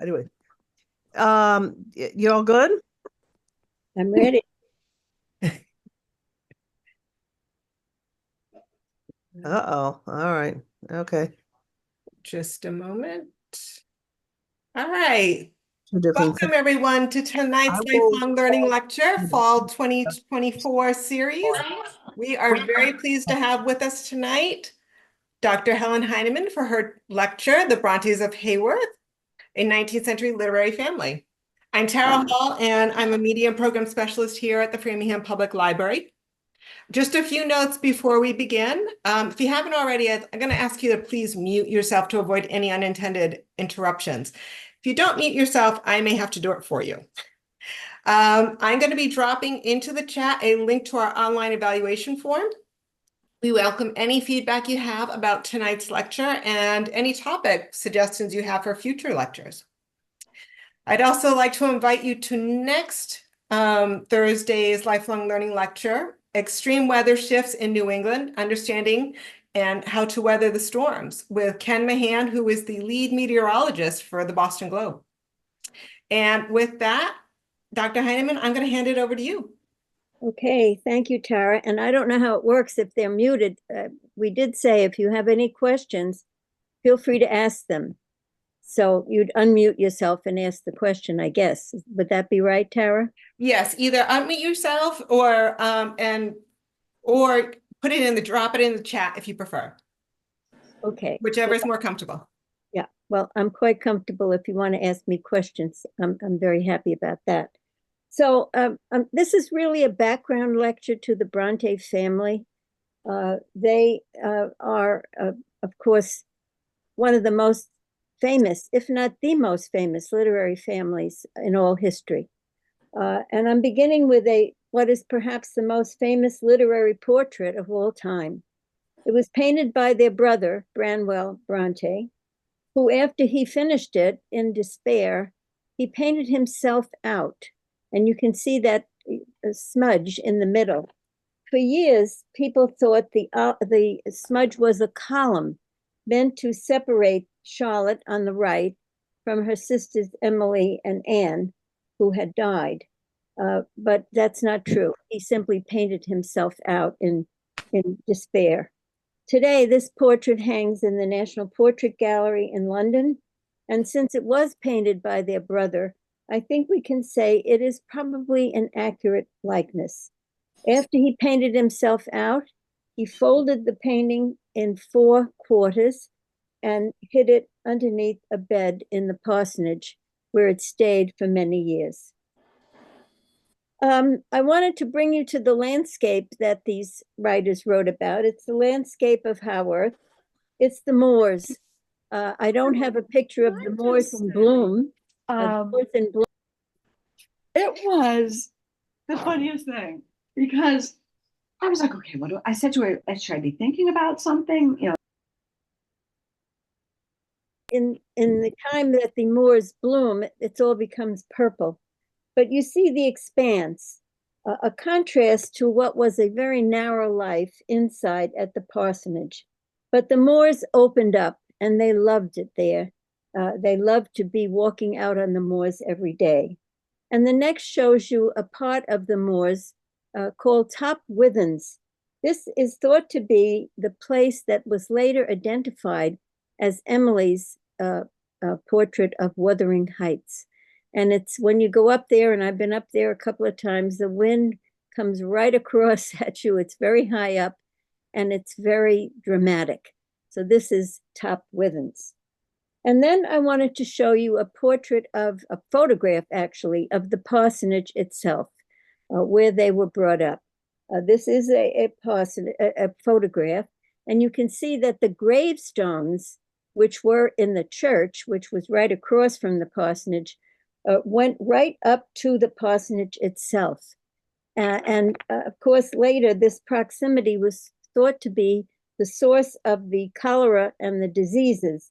Anyway, you all good? I'm ready. Uh-oh. All right. Okay. Just a moment. All right. Two different Welcome everyone to tonight's Lifelong Learning Lecture, Fall 2024 series. We are very pleased to have with us tonight Dr. Helen Heineman for her lecture, The Brontës of Haworth, a 19th century literary family. I'm Tara Hall, and I'm a media and program specialist here at the Framingham Public Library. Just a few notes before we begin. If you haven't already, I'm going to ask you to please mute yourself to avoid any unintended interruptions. If you don't mute yourself, I may have to do it for you. I'm going to be dropping into the chat a link to our online evaluation form. We welcome any feedback you have about tonight's lecture and any topic suggestions you have for future lectures. I'd also like to invite you to next Thursday's Lifelong Learning Lecture, Extreme Weather Shifts in New England, Understanding and How to Weather the Storms, with Ken Mahan, who is the lead meteorologist for the Boston Globe. And with that, Dr. Heineman, I'm going to hand it over to you. Okay, thank you, Tara. And I don't know how it works if they're muted. We did say if you have any questions, feel free to ask them. So you'd unmute yourself and ask the question, I guess. Would that be right, Tara? Yes, either unmute yourself or put it in the drop it in the chat if you prefer. Okay. Whichever is more comfortable. Yeah, well, I'm quite comfortable if you want to ask me questions. I'm very happy about that. So this is really a background lecture to the Brontë family. They are, of course, one of the most famous, if not the most famous, literary families in all history. And I'm beginning with what is perhaps the most famous literary portrait of all time. It was painted by their brother, Branwell Brontë, who, after he finished it in despair, he painted himself out. And you can see that smudge in the middle. For years, people thought the smudge was a column meant to separate Charlotte on the right from her sisters Emily and Anne, who had died. But that's not true. He simply painted himself out in despair. Today, this portrait hangs in the National Portrait Gallery in London. And since it was painted by their brother, I think we can say it is probably an accurate likeness. After he painted himself out, he folded the painting in 4 quarters and hid it underneath a bed in the parsonage, where it stayed for many years. I wanted to bring you to the landscape that these writers wrote about. It's the landscape of Haworth. It's the moors. I don't have a picture of the moors in bloom. It was the funniest thing because I was like, okay, what do I said to her? Should I be thinking about something? You know, in the time that the moors bloom, it all becomes purple. But you see the expanse, a contrast to what was a very narrow life inside at the parsonage. But the moors opened up and they loved it there. They loved to be walking out on the moors every day. And the next shows you a part of the moors called Top Withens. This is thought to be the place that was later identified as Emily's portrait of Wuthering Heights. And it's when you go up there, and I've been up there a couple of times, the wind comes right across at you. It's very high up and it's very dramatic. So this is Top Withens. And then I wanted to show you a portrait of a photograph, actually, of the parsonage itself, where they were brought up. This is a photograph, and you can see that the gravestones, which were in the church, which was right across from the parsonage, went right up to the parsonage itself. Of course, later, this proximity was thought to be the source of the cholera and the diseases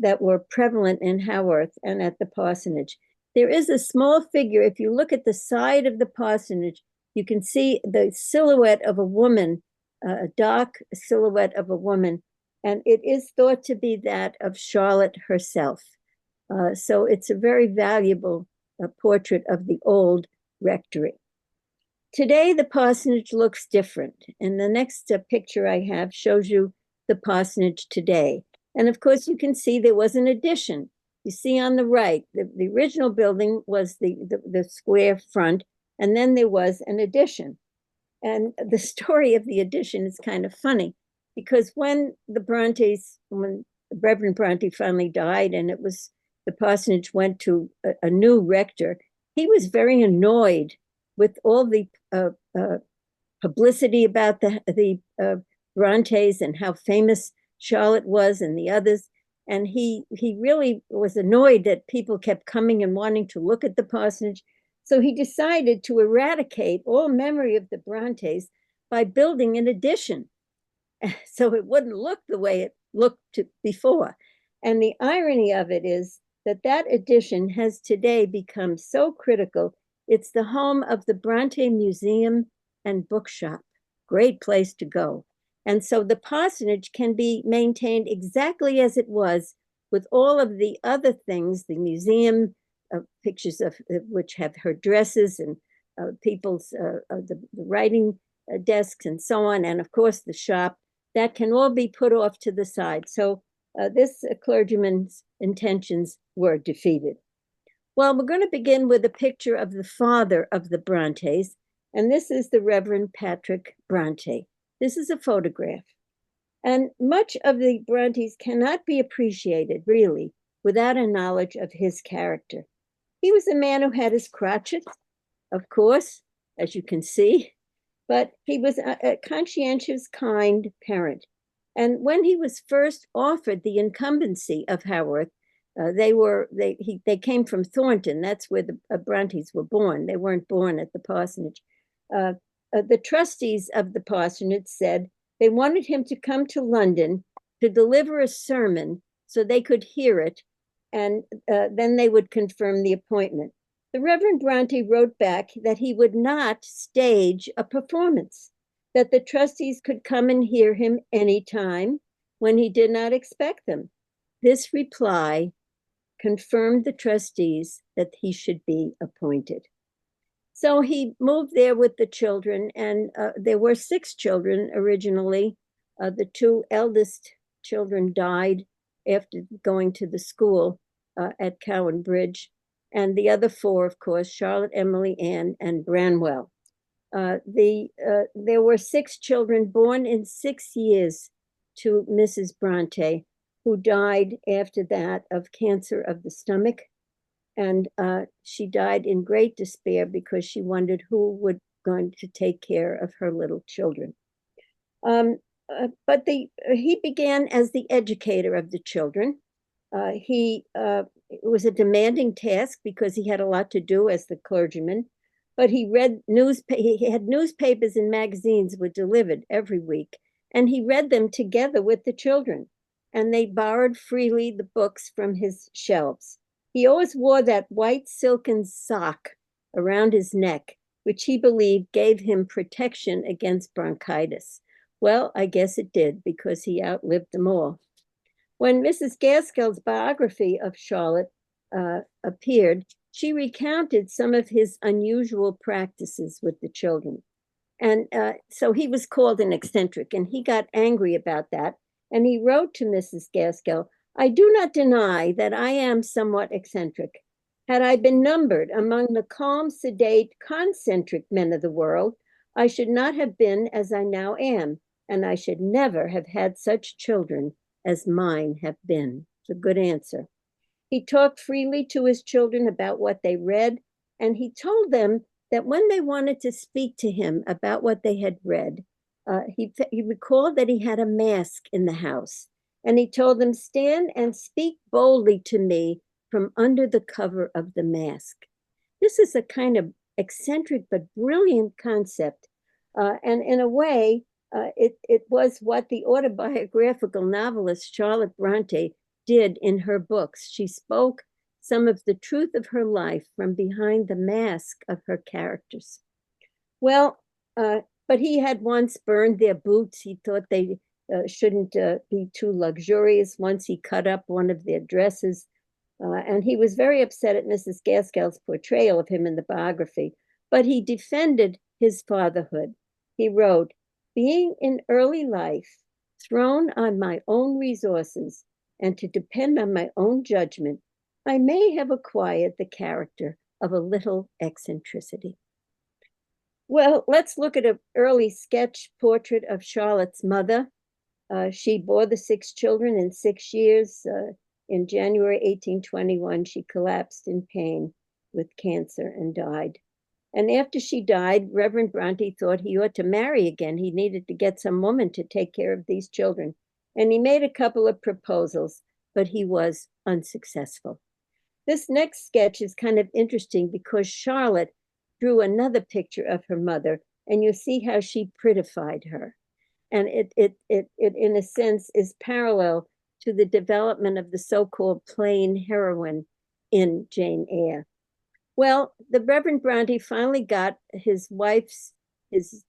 that were prevalent in Haworth and at the parsonage. There is a small figure. If you look at the side of the parsonage, you can see the silhouette of a woman, a dark silhouette of a woman, and it is thought to be that of Charlotte herself. So it's a very valuable portrait of the old rectory. Today, the parsonage looks different. And the next picture I have shows you the parsonage today. And of course, you can see there was an addition. You see on the right, the original building was the square front, and then there was an addition. And the story of the addition is kind of funny, because when Reverend Brontë finally died, and the parsonage went to a new rector, he was very annoyed with all the publicity about the Brontës and how famous Charlotte was and the others. And he really was annoyed that people kept coming and wanting to look at the parsonage. So he decided to eradicate all memory of the Brontës by building an addition, so it wouldn't look the way it looked before. And the irony of it is that addition has today become so critical. It's the home of the Brontë Museum and Bookshop. Great place to go. And so the parsonage can be maintained exactly as it was, with all of the other things, the museum, pictures of which have her dresses and people's the writing desks and so on, and of course the shop, that can all be put off to the side. So this clergyman's intentions were defeated. Well, we're going to begin with a picture of the father of the Brontës, and this is the Reverend Patrick Brontë. This is a photograph. And much of the Brontës cannot be appreciated, really, without a knowledge of his character. He was a man who had his crotchets, of course, as you can see, but he was a conscientious, kind parent. And when he was first offered the incumbency of Haworth, they came from Thornton. That's where the Brontës were born. They weren't born at the parsonage. The trustees of the parsonage said they wanted him to come to London to deliver a sermon so they could hear it, and then they would confirm the appointment. The Reverend Brontë wrote back that he would not stage a performance, that the trustees could come and hear him anytime when he did not expect them. This reply confirmed the trustees that he should be appointed. So he moved there with the children, and there were 6 children originally. The 2 eldest children died after going to the school at Cowan Bridge, and the other 4, of course, Charlotte, Emily, Ann, and Branwell. There were 6 children born in 6 years to Mrs. Brontë, who died after that of cancer of the stomach. And she died in great despair because she wondered who was going to take care of her little children. But he began as the educator of the children. It was a demanding task because he had a lot to do as the clergyman. But he had newspapers and magazines were delivered every week, and he read them together with the children, and they borrowed freely the books from his shelves. He always wore that white silken sock around his neck, which he believed gave him protection against bronchitis. Well, I guess it did, because he outlived them all. When Mrs. Gaskell's biography of Charlotte appeared, she recounted some of his unusual practices with the children. And so he was called an eccentric, and he got angry about that. And he wrote to Mrs. Gaskell, "I do not deny that I am somewhat eccentric. Had I been numbered among the calm, sedate, concentric men of the world, I should not have been as I now am, and I should never have had such children as mine have been." It's a good answer. He talked freely to his children about what they read, and he told them that when they wanted to speak to him about what they had read, he recalled that he had a mask in the house, and he told them, "Stand and speak boldly to me from under the cover of the mask." This is a kind of eccentric but brilliant concept, and in a way, it was what the autobiographical novelist Charlotte Brontë did in her books. She spoke some of the truth of her life from behind the mask of her characters. Well, but he had once burned their boots. He thought they shouldn't be too luxurious. Once he cut up one of their dresses. And he was very upset at Mrs. Gaskell's portrayal of him in the biography, but he defended his fatherhood. He wrote, "Being in early life thrown on my own resources and to depend on my own judgment, I may have acquired the character of a little eccentricity." Well, let's look at an early sketch portrait of Charlotte's mother. She bore the 6 children in 6 years. In January 1821, she collapsed in pain with cancer and died. And after she died, Reverend Brontë thought he ought to marry again. He needed to get some woman to take care of these children. And he made a couple of proposals, but he was unsuccessful. This next sketch is kind of interesting because Charlotte drew another picture of her mother, and you see how she prettified her. And it in a sense is parallel to the development of the so-called plain heroine in Jane Eyre. Well, the Reverend Brontë finally got his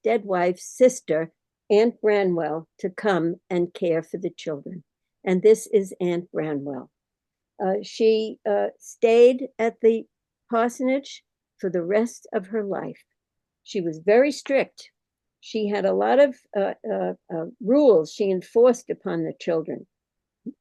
dead wife's sister, Aunt Branwell, to come and care for the children. And this is Aunt Branwell. She stayed at the parsonage for the rest of her life. She was very strict. She had a lot of rules she enforced upon the children: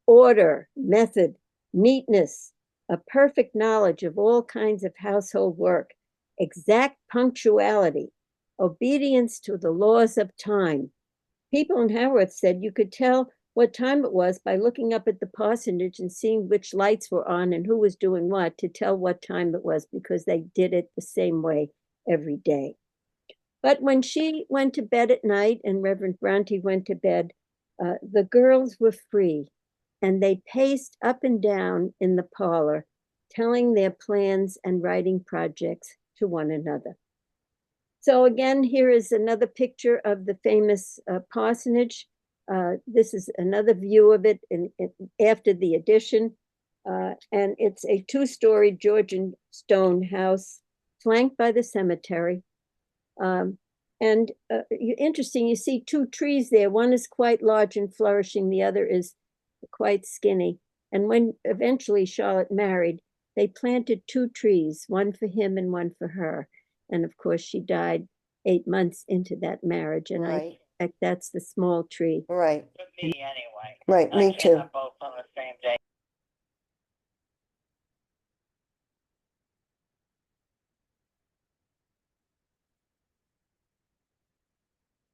order, method, neatness, a perfect knowledge of all kinds of household work, exact punctuality, obedience to the laws of time. People in Haworth said you could tell what time it was by looking up at the parsonage and seeing which lights were on and who was doing what to tell what time it was, because they did it the same way every day. But when she went to bed at night and Reverend Brontë went to bed, the girls were free, and they paced up and down in the parlor, telling their plans and writing projects to one another. So again, here is another picture of the famous parsonage. This is another view of it after the addition. And it's a 2-story Georgian stone house flanked by the cemetery. Interesting, you see 2 trees there. One is quite large and flourishing. The other is quite skinny. And when eventually Charlotte married, they planted 2 trees, one for him and one for her. And of course, she died 8 months into that marriage. And Right. that's the small tree. Right. Me anyway. Right. I Me can't too. have both on the same day.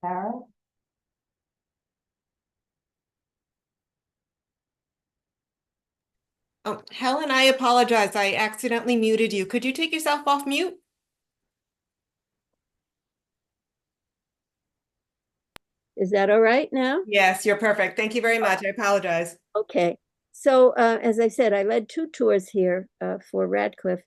Sarah? Oh, Helen, I apologize. I accidentally muted you. Could you take yourself off mute? Is that all right now? Yes, you're perfect. Thank you very much. I apologize. Okay. So as I said, I led 2 tours here for Radcliffe,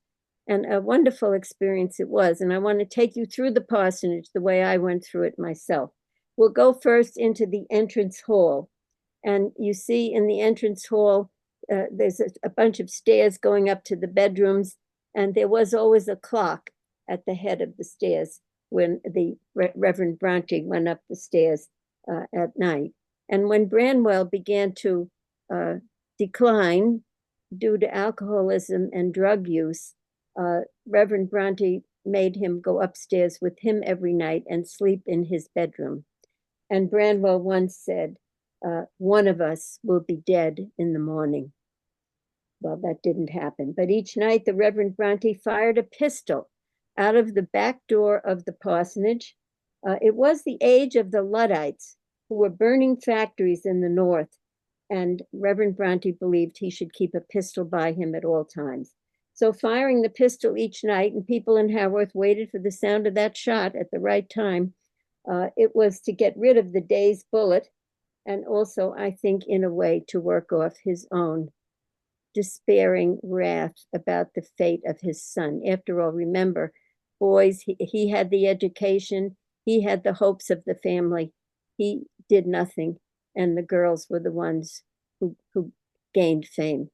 and a wonderful experience it was. And I want to take you through the parsonage the way I went through it myself. We'll go first into the entrance hall. And you see in the entrance hall, there's a bunch of stairs going up to the bedrooms. And there was always a clock at the head of the stairs when the Reverend Brontë went up the stairs at night. And when Branwell began to decline due to alcoholism and drug use, Reverend Brontë made him go upstairs with him every night and sleep in his bedroom. And Branwell once said, "One of us will be dead in the morning." Well, that didn't happen. But each night, the Reverend Brontë fired a pistol out of the back door of the parsonage. It was the age of the Luddites, who were burning factories in the north, and Reverend Brontë believed he should keep a pistol by him at all times. So firing the pistol each night, and people in Haworth waited for the sound of that shot at the right time, it was to get rid of the day's bullet, and also, I think, in a way, to work off his own despairing wrath about the fate of his son. After all, remember, boys, he had the education, he had the hopes of the family. He did nothing, and the girls were the ones who gained fame.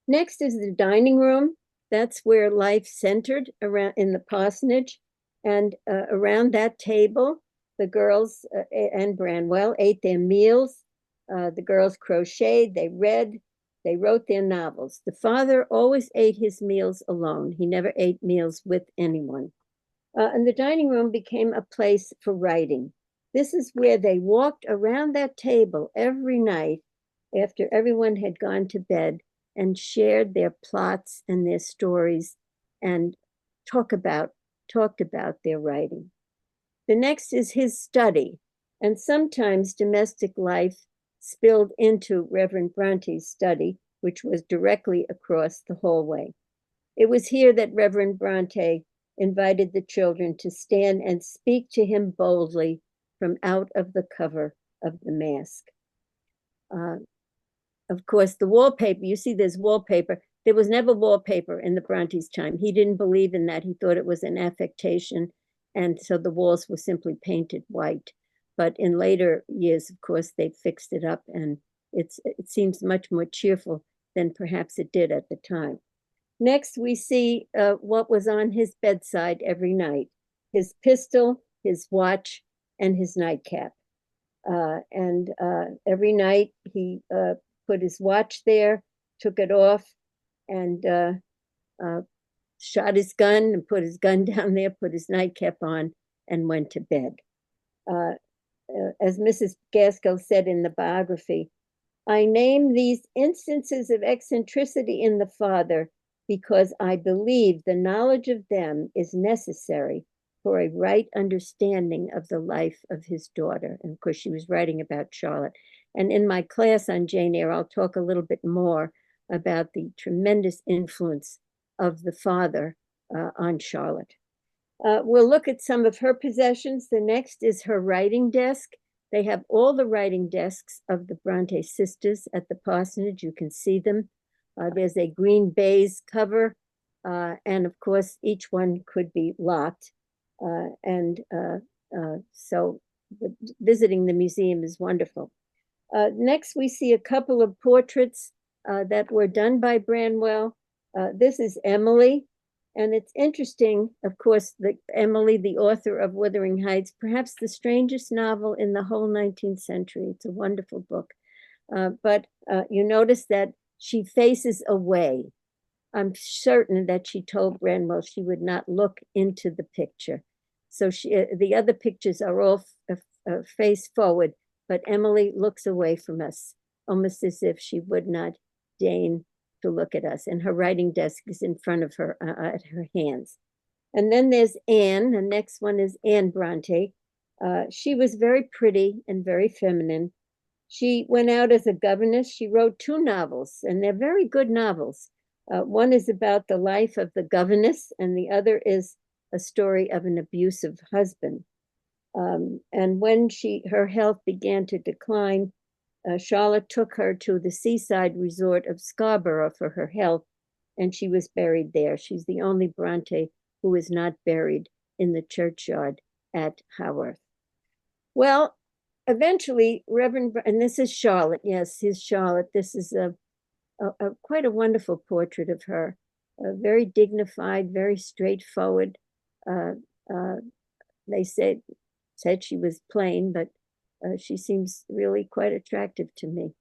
Next is the dining room. That's where life centered around in the parsonage. And around that table, the girls and Branwell ate their meals. The girls crocheted, they read, They wrote their novels. The father always ate his meals alone. He never ate meals with anyone. And the dining room became a place for writing. This is where they walked around that table every night after everyone had gone to bed and shared their plots and their stories and talked about their writing. The next is his study, and sometimes domestic life spilled into Reverend Brontë's study, which was directly across the hallway. It was here that Reverend Brontë invited the children to stand and speak to him boldly from out of the cover of the mask. Of course, the wallpaper, you see there's wallpaper. There was never wallpaper in the Bronte's time. He didn't believe in that. He thought it was an affectation. And so the walls were simply painted white. But in later years, of course, they fixed it up, and it seems much more cheerful than perhaps it did at the time. Next, we see what was on his bedside every night: his pistol, his watch, and his nightcap. Every night he put his watch there, took it off, and shot his gun and put his gun down there, put his nightcap on, and went to bed. As Mrs. Gaskell said in the biography, I name these instances of eccentricity in the father because I believe the knowledge of them is necessary for a right understanding of the life of his daughter. And of course, she was writing about Charlotte. And in my class on Jane Eyre, I'll talk a little bit more about the tremendous influence of the father on Charlotte. We'll look at some of her possessions. The next is her writing desk. They have all the writing desks of the Brontë sisters at the parsonage. You can see them. There's a green baize cover, and of course, each one could be locked. So visiting the museum is wonderful. Next, we see a couple of portraits that were done by Branwell. This is Emily. And it's interesting, of course, that Emily, the author of Wuthering Heights, perhaps the strangest novel in the whole 19th century. It's a wonderful book. But you notice that she faces away. I'm certain that she told Branwell she would not look into the picture. So the other pictures are all face forward, but Emily looks away from us, almost as if she would not deign to look at us, and her writing desk is in front of her at her hands. And then there's Anne. The next one is Anne Brontë. She was very pretty and very feminine. She went out as a governess. She wrote 2 novels, and they're very good novels. One is about the life of the governess, and the other is a story of an abusive husband. And when her health began to decline, Charlotte took her to the seaside resort of Scarborough for her health, and she was buried there. She's the only Brontë who is not buried in the churchyard at Haworth. Well, eventually, and this is Charlotte. Yes, here's Charlotte. This is quite a wonderful portrait of her. Very dignified, very straightforward. They said she was plain, but she seems really quite attractive to me.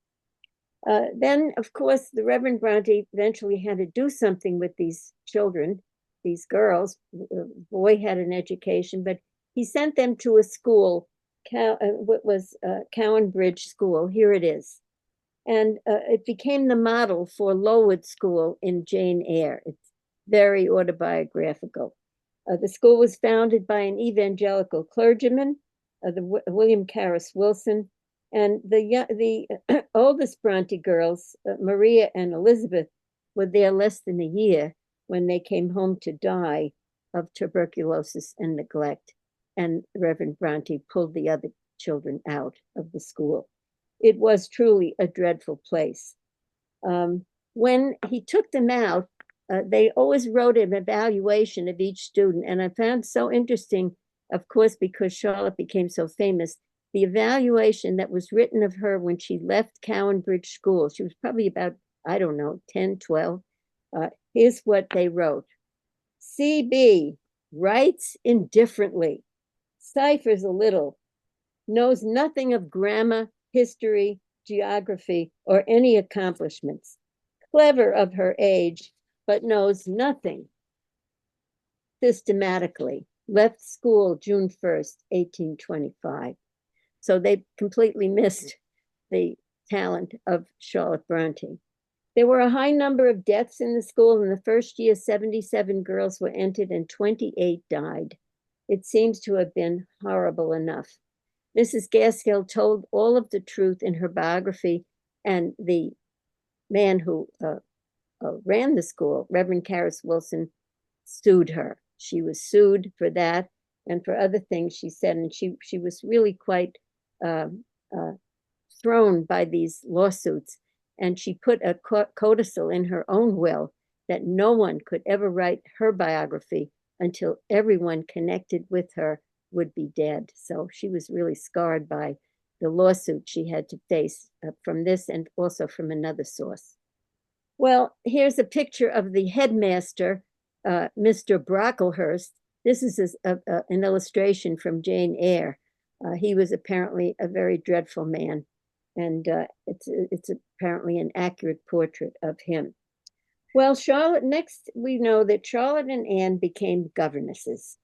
Then, of course, the Reverend Brontë eventually had to do something with these children, these girls. The boy had an education, but he sent them to a school, what was Cowan Bridge School. Here it is. And it became the model for Lowood School in Jane Eyre. It's very autobiographical. The school was founded by an evangelical clergyman, William Carus Wilson, and the oldest Brontë girls, Maria and Elizabeth, were there less than a year when they came home to die of tuberculosis and neglect, and Reverend Brontë pulled the other children out of the school. It was truly a dreadful place. When he took them out, they always wrote an evaluation of each student, and I found so interesting, of course, because Charlotte became so famous, the evaluation that was written of her when she left Cowan Bridge School. She was probably about, I don't know, 10, 12. Here's what they wrote. CB, writes indifferently, ciphers a little, knows nothing of grammar, history, geography, or any accomplishments. clever of her age, but knows nothing systematically. Left school June 1st, 1825. So they completely missed the talent of Charlotte Brontë. There were a high number of deaths in the school. In the first year, 77 girls were entered and 28 died. It seems to have been horrible enough. Mrs. Gaskell told all of the truth in her biography, and the man who ran the school, Reverend Carris Wilson, sued her. She was sued for that and for other things she said, and she was really quite thrown by these lawsuits. And she put a codicil in her own will that no one could ever write her biography until everyone connected with her would be dead. So she was really scarred by the lawsuit she had to face from this and also from another source. Well, here's a picture of the headmaster, Mr. Brocklehurst. This is an illustration from Jane Eyre. He was apparently a very dreadful man, and it's apparently an accurate portrait of him. Well, Charlotte, next we know that Charlotte and Anne became governesses.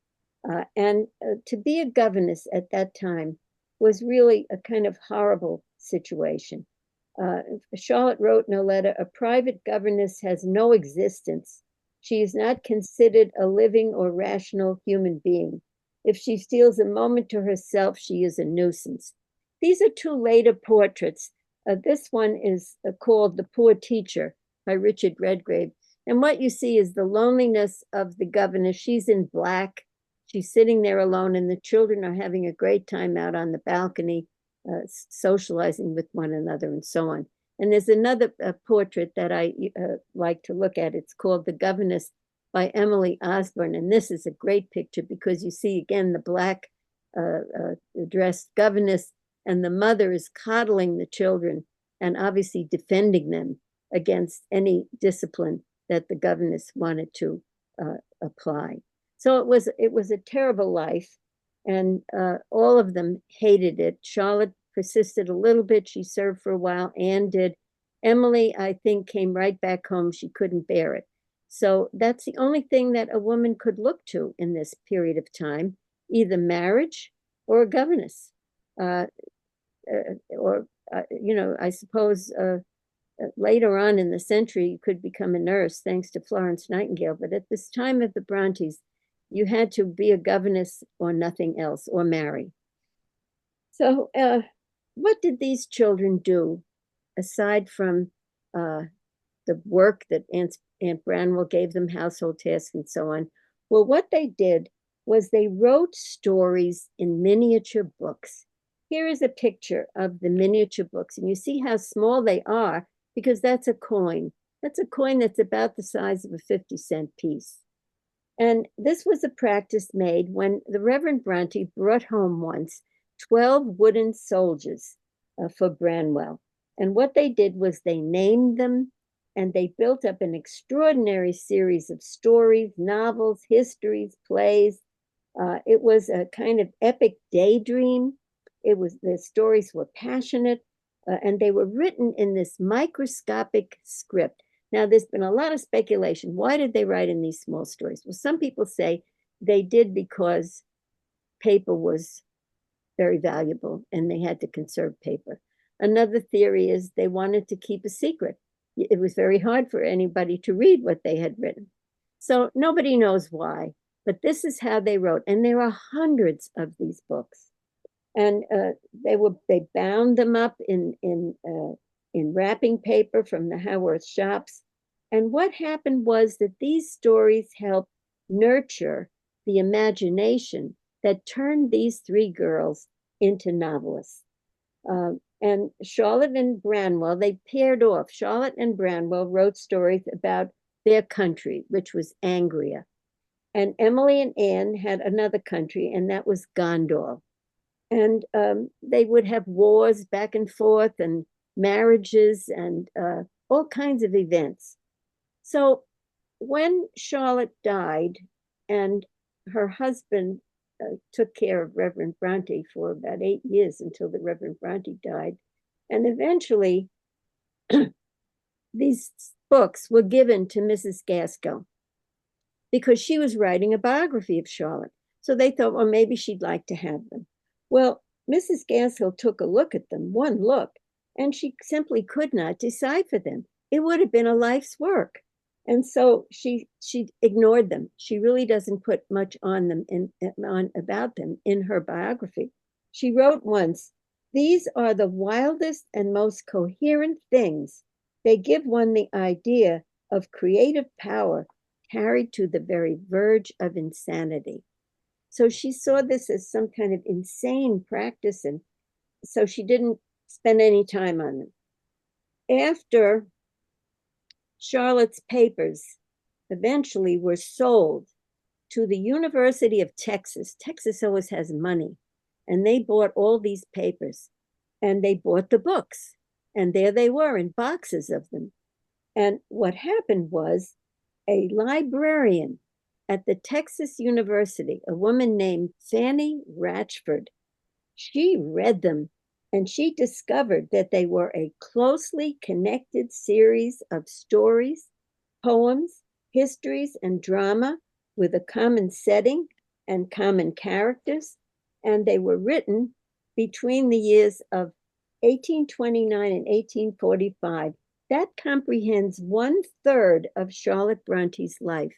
And to be a governess at that time was really a kind of horrible situation. Charlotte wrote in a letter, "A private governess has no existence. She is not considered a living or rational human being. If she steals a moment to herself, she is a nuisance." These are two later portraits. This one is called The Poor Teacher by Richard Redgrave. And what you see is the loneliness of the governess. She's in black. She's sitting there alone, and the children are having a great time out on the balcony, socializing with one another and so on. And there's another portrait that I like to look at. It's called The Governess by Emily Osborne. And this is a great picture because you see again the black dressed governess, and the mother is coddling the children and obviously defending them against any discipline that the governess wanted to apply. So it was a terrible life, and all of them hated it. Charlotte persisted a little bit. She served for a while. Anne did. Emily, I think, came right back home. She couldn't bear it. So that's the only thing that a woman could look to in this period of time, either marriage or a governess. I suppose later on in the century, you could become a nurse thanks to Florence Nightingale. But at this time of the Brontes, you had to be a governess or nothing else, or marry. So what did these children do aside from the work that Aunt Branwell gave them, household tasks and so on? Well, what they did was they wrote stories in miniature books. Here is a picture of the miniature books, and you see how small they are because that's a coin. That's a coin that's about the size of a 50-cent piece. And this was a practice made when the Reverend Brontë brought home once 12 wooden soldiers for Branwell. And what they did was they named them, and they built up an extraordinary series of stories, novels, histories, plays. It was a kind of epic daydream. The stories were passionate, and they were written in this microscopic script. Now, there's been a lot of speculation. Why did they write in these small stories? Well, some people say they did because paper was very valuable and they had to conserve paper. Another theory is they wanted to keep a secret. It was very hard for anybody to read what they had written. So nobody knows why, but this is how they wrote. And there are hundreds of these books. And they bound them up in wrapping paper from the Haworth shops. And what happened was that these stories helped nurture the imagination that turned these three girls into novelists. And Charlotte and Branwell, they paired off. Charlotte and Branwell wrote stories about their country, which was Angria. And Emily and Anne had another country, and that was Gondor. And they would have wars back and forth and marriages and all kinds of events. So when Charlotte died and her husband took care of Reverend Brontë for about 8 years until the Reverend Brontë died, and eventually these books were given to Mrs. Gaskell because she was writing a biography of Charlotte. So they thought, well, maybe she'd like to have them. Well, Mrs. Gaskell took a look at them, one look, and she simply could not decipher them. It would have been a life's work. And so she ignored them. She really doesn't put much on them about them in her biography. She wrote once, "These are the wildest and most coherent things. They give one the idea of creative power carried to the very verge of insanity." So she saw this as some kind of insane practice, and so she didn't spend any time on them. After Charlotte's papers eventually were sold to the University of Texas. Texas always has money, and they bought all these papers, and they bought the books, and there they were in boxes of them. And what happened was a librarian at the Texas University, a woman named Fanny Ratchford, she read them, and she discovered that they were a closely connected series of stories, poems, histories, and drama with a common setting and common characters. And they were written between the years of 1829 and 1845. That comprehends 1/3 of Charlotte Bronte's life.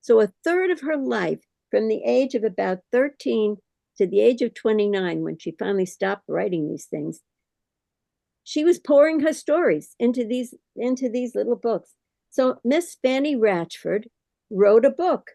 So a third of her life, from the age of about 13 to the age of 29, when she finally stopped writing these things, she was pouring her stories into these little books. So Miss Fanny Ratchford wrote a book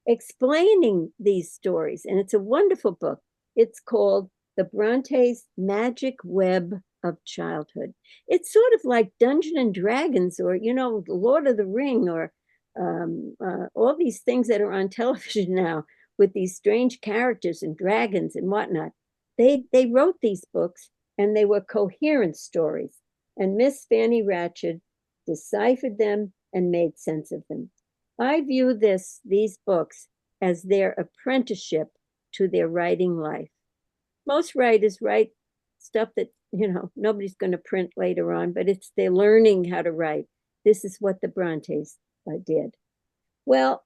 explaining these stories, and it's a wonderful book. It's called The Brontes' Magic Web of Childhood. It's sort of like Dungeons and Dragons, or, you know, Lord of the Ring, or all these things that are on television now with these strange characters and dragons and whatnot. They wrote these books, and they were coherent stories. And Miss Fanny Ratchford deciphered them and made sense of them. I view these books as their apprenticeship to their writing life. Most writers write stuff that, you know, nobody's going to print later on, but they're learning how to write. This is what the Brontes did. Well,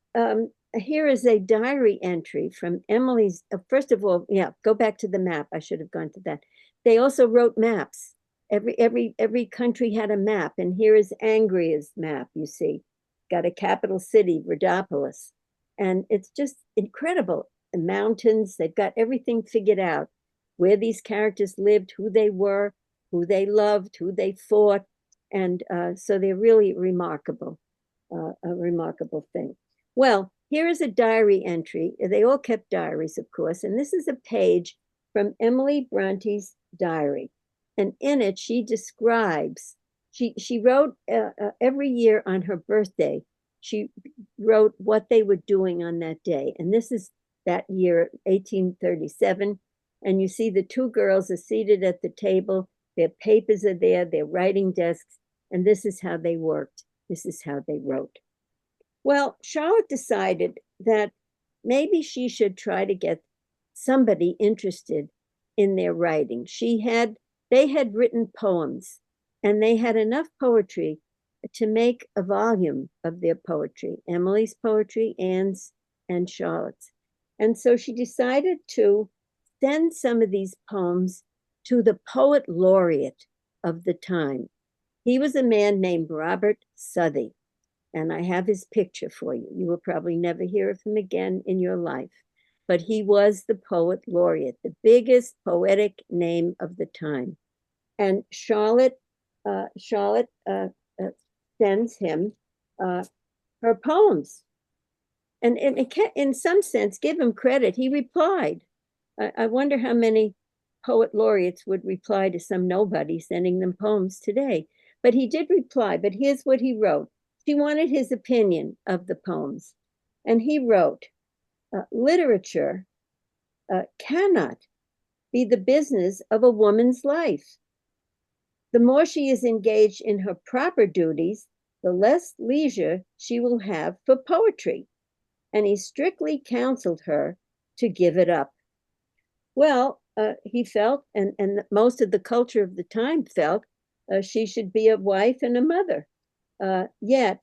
here is a diary entry from Emily's. First of all, yeah, go back to the map. I should have gone to that. They also wrote maps. Every country had a map, and here is Angria's map. You see, got a capital city, Rhodopolis, and it's just incredible. The mountains. They've got everything figured out. Where these characters lived, who they were, who they loved, who they fought, and so they're really remarkable. A remarkable thing. Well, here is a diary entry. They all kept diaries, of course, and this is a page from Emily Bronte's diary. And in it, she describes, she wrote every year on her birthday, she wrote what they were doing on that day. And this is that year, 1837. And you see the two girls are seated at the table. Their papers are there, their writing desks, and this is how they worked. This is how they wrote. Well, Charlotte decided that maybe she should try to get somebody interested in their writing. They had written poems, and they had enough poetry to make a volume of their poetry, Emily's poetry, Anne's, and Charlotte's. And so she decided to send some of these poems to the poet laureate of the time. He was a man named Robert Southey, and I have his picture for you. You will probably never hear of him again in your life, but he was the poet laureate, the biggest poetic name of the time. And Charlotte sends him her poems. And in some sense, give him credit, he replied. I wonder how many poet laureates would reply to some nobody sending them poems today. But he did reply, but here's what he wrote. She wanted his opinion of the poems. And he wrote, literature cannot be the business of a woman's life. The more she is engaged in her proper duties, the less leisure she will have for poetry. And he strictly counseled her to give it up. Well, he felt, and most of the culture of the time felt, she should be a wife and a mother. Yet,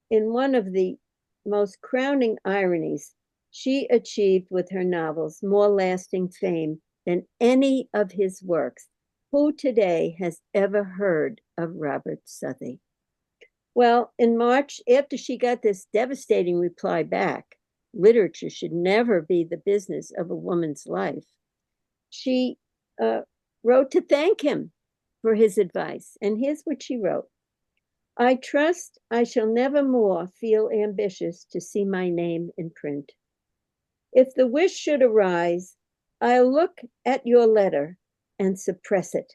in one of the most crowning ironies, she achieved with her novels more lasting fame than any of his works. Who today has ever heard of Robert Southey? Well, in March, after she got this devastating reply back, literature should never be the business of a woman's life, she wrote to thank him for his advice. And here's what she wrote. I trust I shall never more feel ambitious to see my name in print. If the wish should arise, I'll look at your letter and suppress it.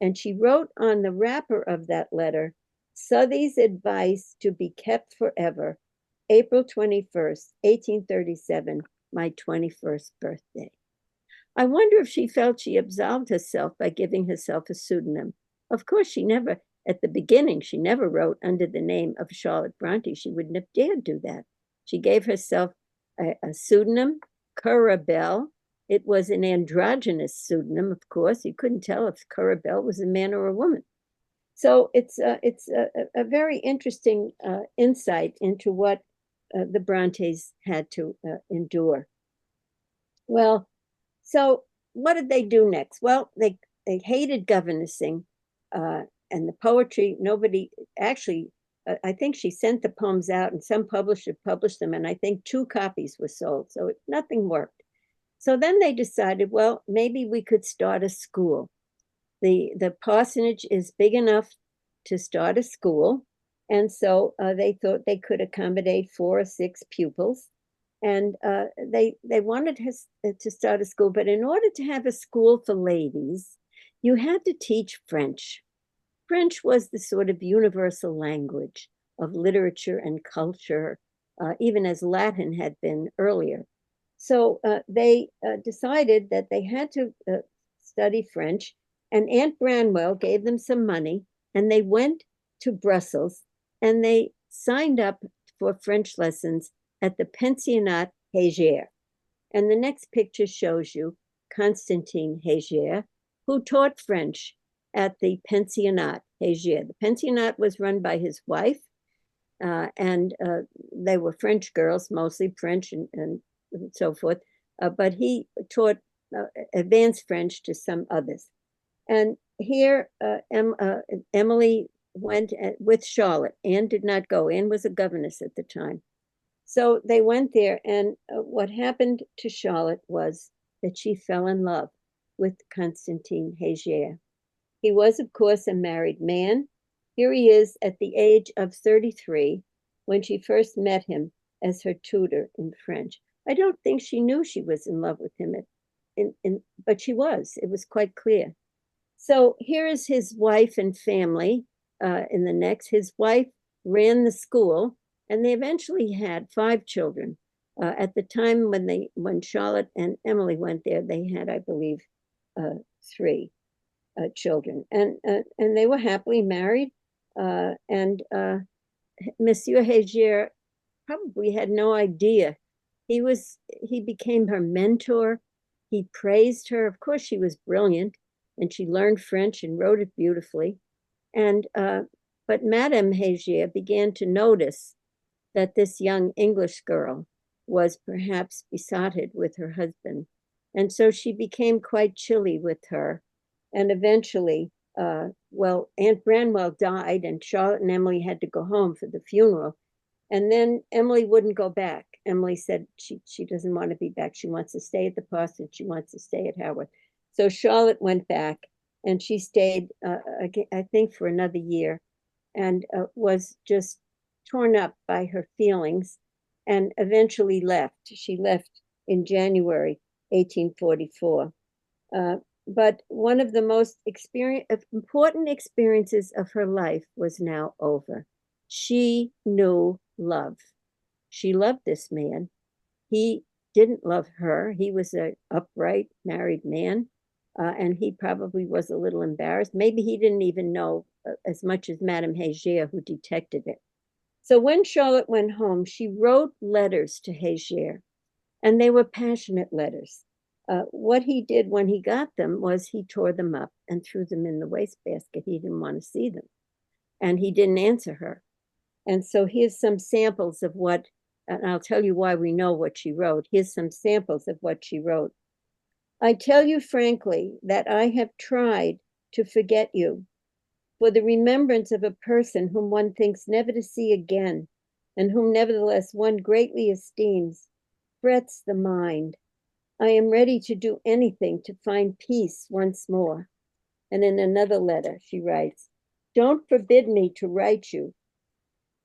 And she wrote on the wrapper of that letter, Southey's advice to be kept forever, April 21st, 1837, my 21st birthday. I wonder if she felt she absolved herself by giving herself a pseudonym. Of course, she never, at the beginning, she never wrote under the name of Charlotte Brontë. She wouldn't have dared do that. She gave herself a pseudonym, Currer Bell. It was an androgynous pseudonym, of course. You couldn't tell if Currer Bell was a man or a woman. So it's a very interesting insight into what the Brontes had to endure. Well, so what did they do next? Well, they hated governessing and the poetry. Nobody actually, I think she sent the poems out and some publisher published them. And I think 2 copies were sold. So nothing worked. So then they decided, well, maybe we could start a school. The parsonage is big enough to start a school. And so they thought they could accommodate 4 or 6 pupils. And they wanted to start a school. But in order to have a school for ladies, you had to teach French. French was the sort of universal language of literature and culture, even as Latin had been earlier. So they decided that they had to study French, and Aunt Branwell gave them some money, and they went to Brussels, and they signed up for French lessons at the Pensionnat Heger. And the next picture shows you Constantine Heger, who taught French at the Pensionnat Heger. The pensionnat was run by his wife, and they were French girls, mostly French and so forth, but he taught advanced French to some others. And here, Emily went with Charlotte. Anne did not go. Anne was a governess at the time. So they went there, and what happened to Charlotte was that she fell in love with Constantine Heger. He was, of course, a married man. Here he is at the age of 33 when she first met him as her tutor in French. I don't think she knew she was in love with him, but she was. It was quite clear. So here is his wife and family in the next. His wife ran the school, and they eventually had 5 children. At the time when Charlotte and Emily went there, they had, I believe, 3 children, and they were happily married. And Monsieur Heger probably had no idea. He became her mentor. He praised her. Of course, she was brilliant, and she learned French and wrote it beautifully. And but Madame Heger began to notice that this young English girl was perhaps besotted with her husband. And so she became quite chilly with her. And eventually, Aunt Branwell died, and Charlotte and Emily had to go home for the funeral. And then Emily wouldn't go back. Emily said she doesn't want to be back. She wants to stay at the parsonage. She wants to stay at Haworth. So Charlotte went back, and she stayed, I think, for another year, and was just torn up by her feelings, and eventually left. She left in January 1844. But one of the most important experiences of her life was now over. She knew love. She loved this man. He didn't love her. He was an upright married man, and he probably was a little embarrassed. Maybe he didn't even know as much as Madame Heger, who detected it. So when Charlotte went home, she wrote letters to Heger, and they were passionate letters. What he did when he got them was he tore them up and threw them in the wastebasket. He didn't want to see them. and he didn't answer her. And so here's some samples of what, and I'll tell you why we know what she wrote. Here's some samples of what she wrote. I tell you frankly that I have tried to forget you, for the remembrance of a person whom one thinks never to see again, and whom nevertheless one greatly esteems, frets the mind. I am ready to do anything to find peace once more. And in another letter, she writes, don't forbid me to write you.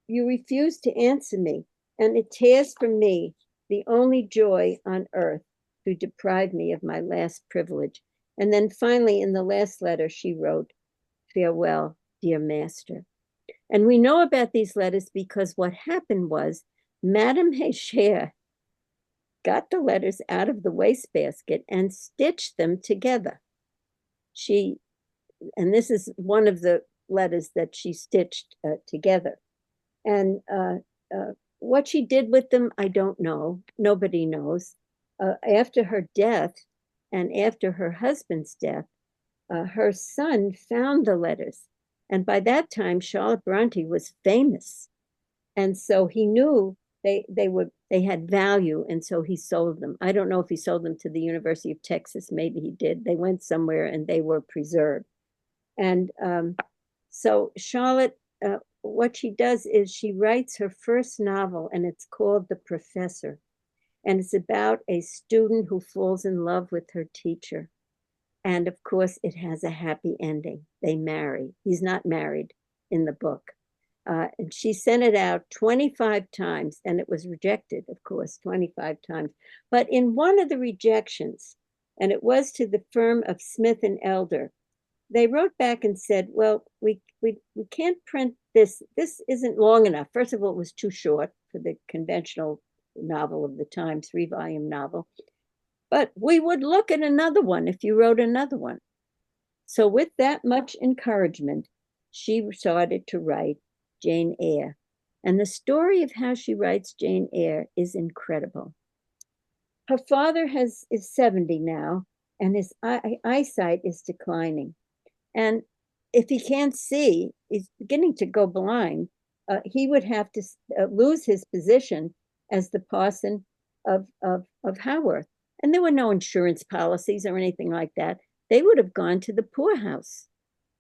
You refuse to answer me, and it tears from me the only joy on earth to deprive me of my last privilege. And then finally, in the last letter, she wrote, farewell, dear master. And we know about these letters because what happened was Madame Heger got the letters out of the wastebasket and stitched them together. And this is one of the letters that she stitched together. And what she did with them, I don't know. Nobody knows. After her death and after her husband's death, her son found the letters. And by that time, Charlotte Brontë was famous. And so he knew they had value, and so he sold them. I don't know if he sold them to the University of Texas. Maybe he did. They went somewhere and they were preserved. And so Charlotte, what she does is she writes her first novel, and it's called The Professor. And it's about a student who falls in love with her teacher. And of course, it has a happy ending. They marry. He's not married in the book. And she sent it out 25 times, and it was rejected, of course, 25 times. But in one of the rejections, and it was to the firm of Smith and Elder, they wrote back and said, well, we can't print this. This isn't long enough. First of all, it was too short for the conventional novel of the time, 3-volume novel. But we would look at another one if you wrote another one. So with that much encouragement, she started to write Jane Eyre. And the story of how she writes Jane Eyre is incredible. Her father is 70 now, and his eyesight is declining. And if he can't see, he's beginning to go blind, he would have to lose his position as the parson of Haworth. And there were no insurance policies or anything like that. They would have gone to the poorhouse.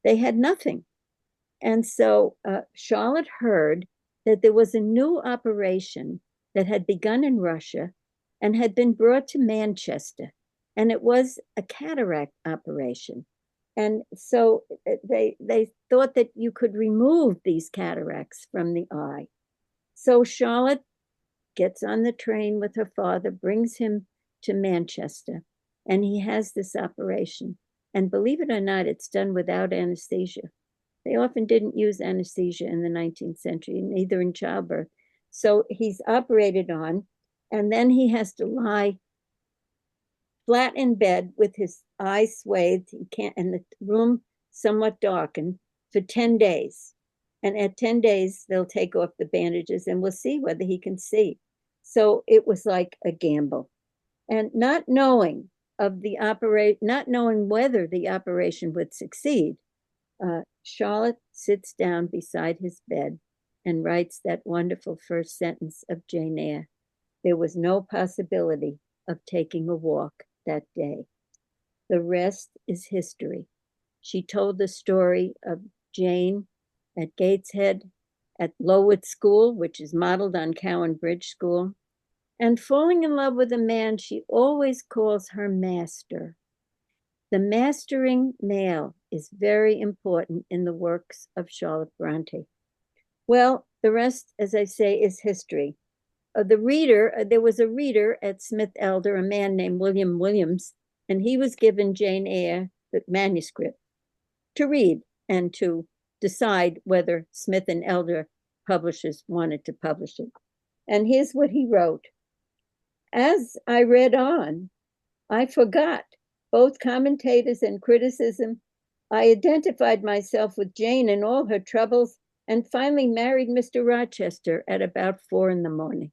They had nothing. And so Charlotte heard that there was a new operation that had begun in Russia and had been brought to Manchester. And it was a cataract operation. And so they thought that you could remove these cataracts from the eye. So Charlotte gets on the train with her father, brings him to Manchester, and he has this operation. And believe it or not, it's done without anesthesia. They often didn't use anesthesia in the 19th century, neither in childbirth. So he's operated on, and then he has to lie flat in bed with his eyes swathed. He can't, and the room somewhat darkened for 10 days. And at 10 days, they'll take off the bandages and we'll see whether he can see. So it was like a gamble. And not knowing of the operation, not knowing whether the operation would succeed, Charlotte sits down beside his bed and writes that wonderful first sentence of Jane Eyre. There was no possibility of taking a walk that day. The rest is history. She told the story of Jane at Gateshead, at Lowood School, which is modeled on Cowan Bridge School, and falling in love with a man she always calls her master. The mastering male is very important in the works of Charlotte Brontë. Well, the rest, as I say, is history. There was a reader at Smith Elder, a man named William Williams, and he was given Jane Eyre, the manuscript, to read and to decide whether Smith and Elder publishers wanted to publish it. And here's what he wrote. As I read on, I forgot both commentators and criticism. I identified myself with Jane and all her troubles, and finally married Mr. Rochester at about 4 a.m.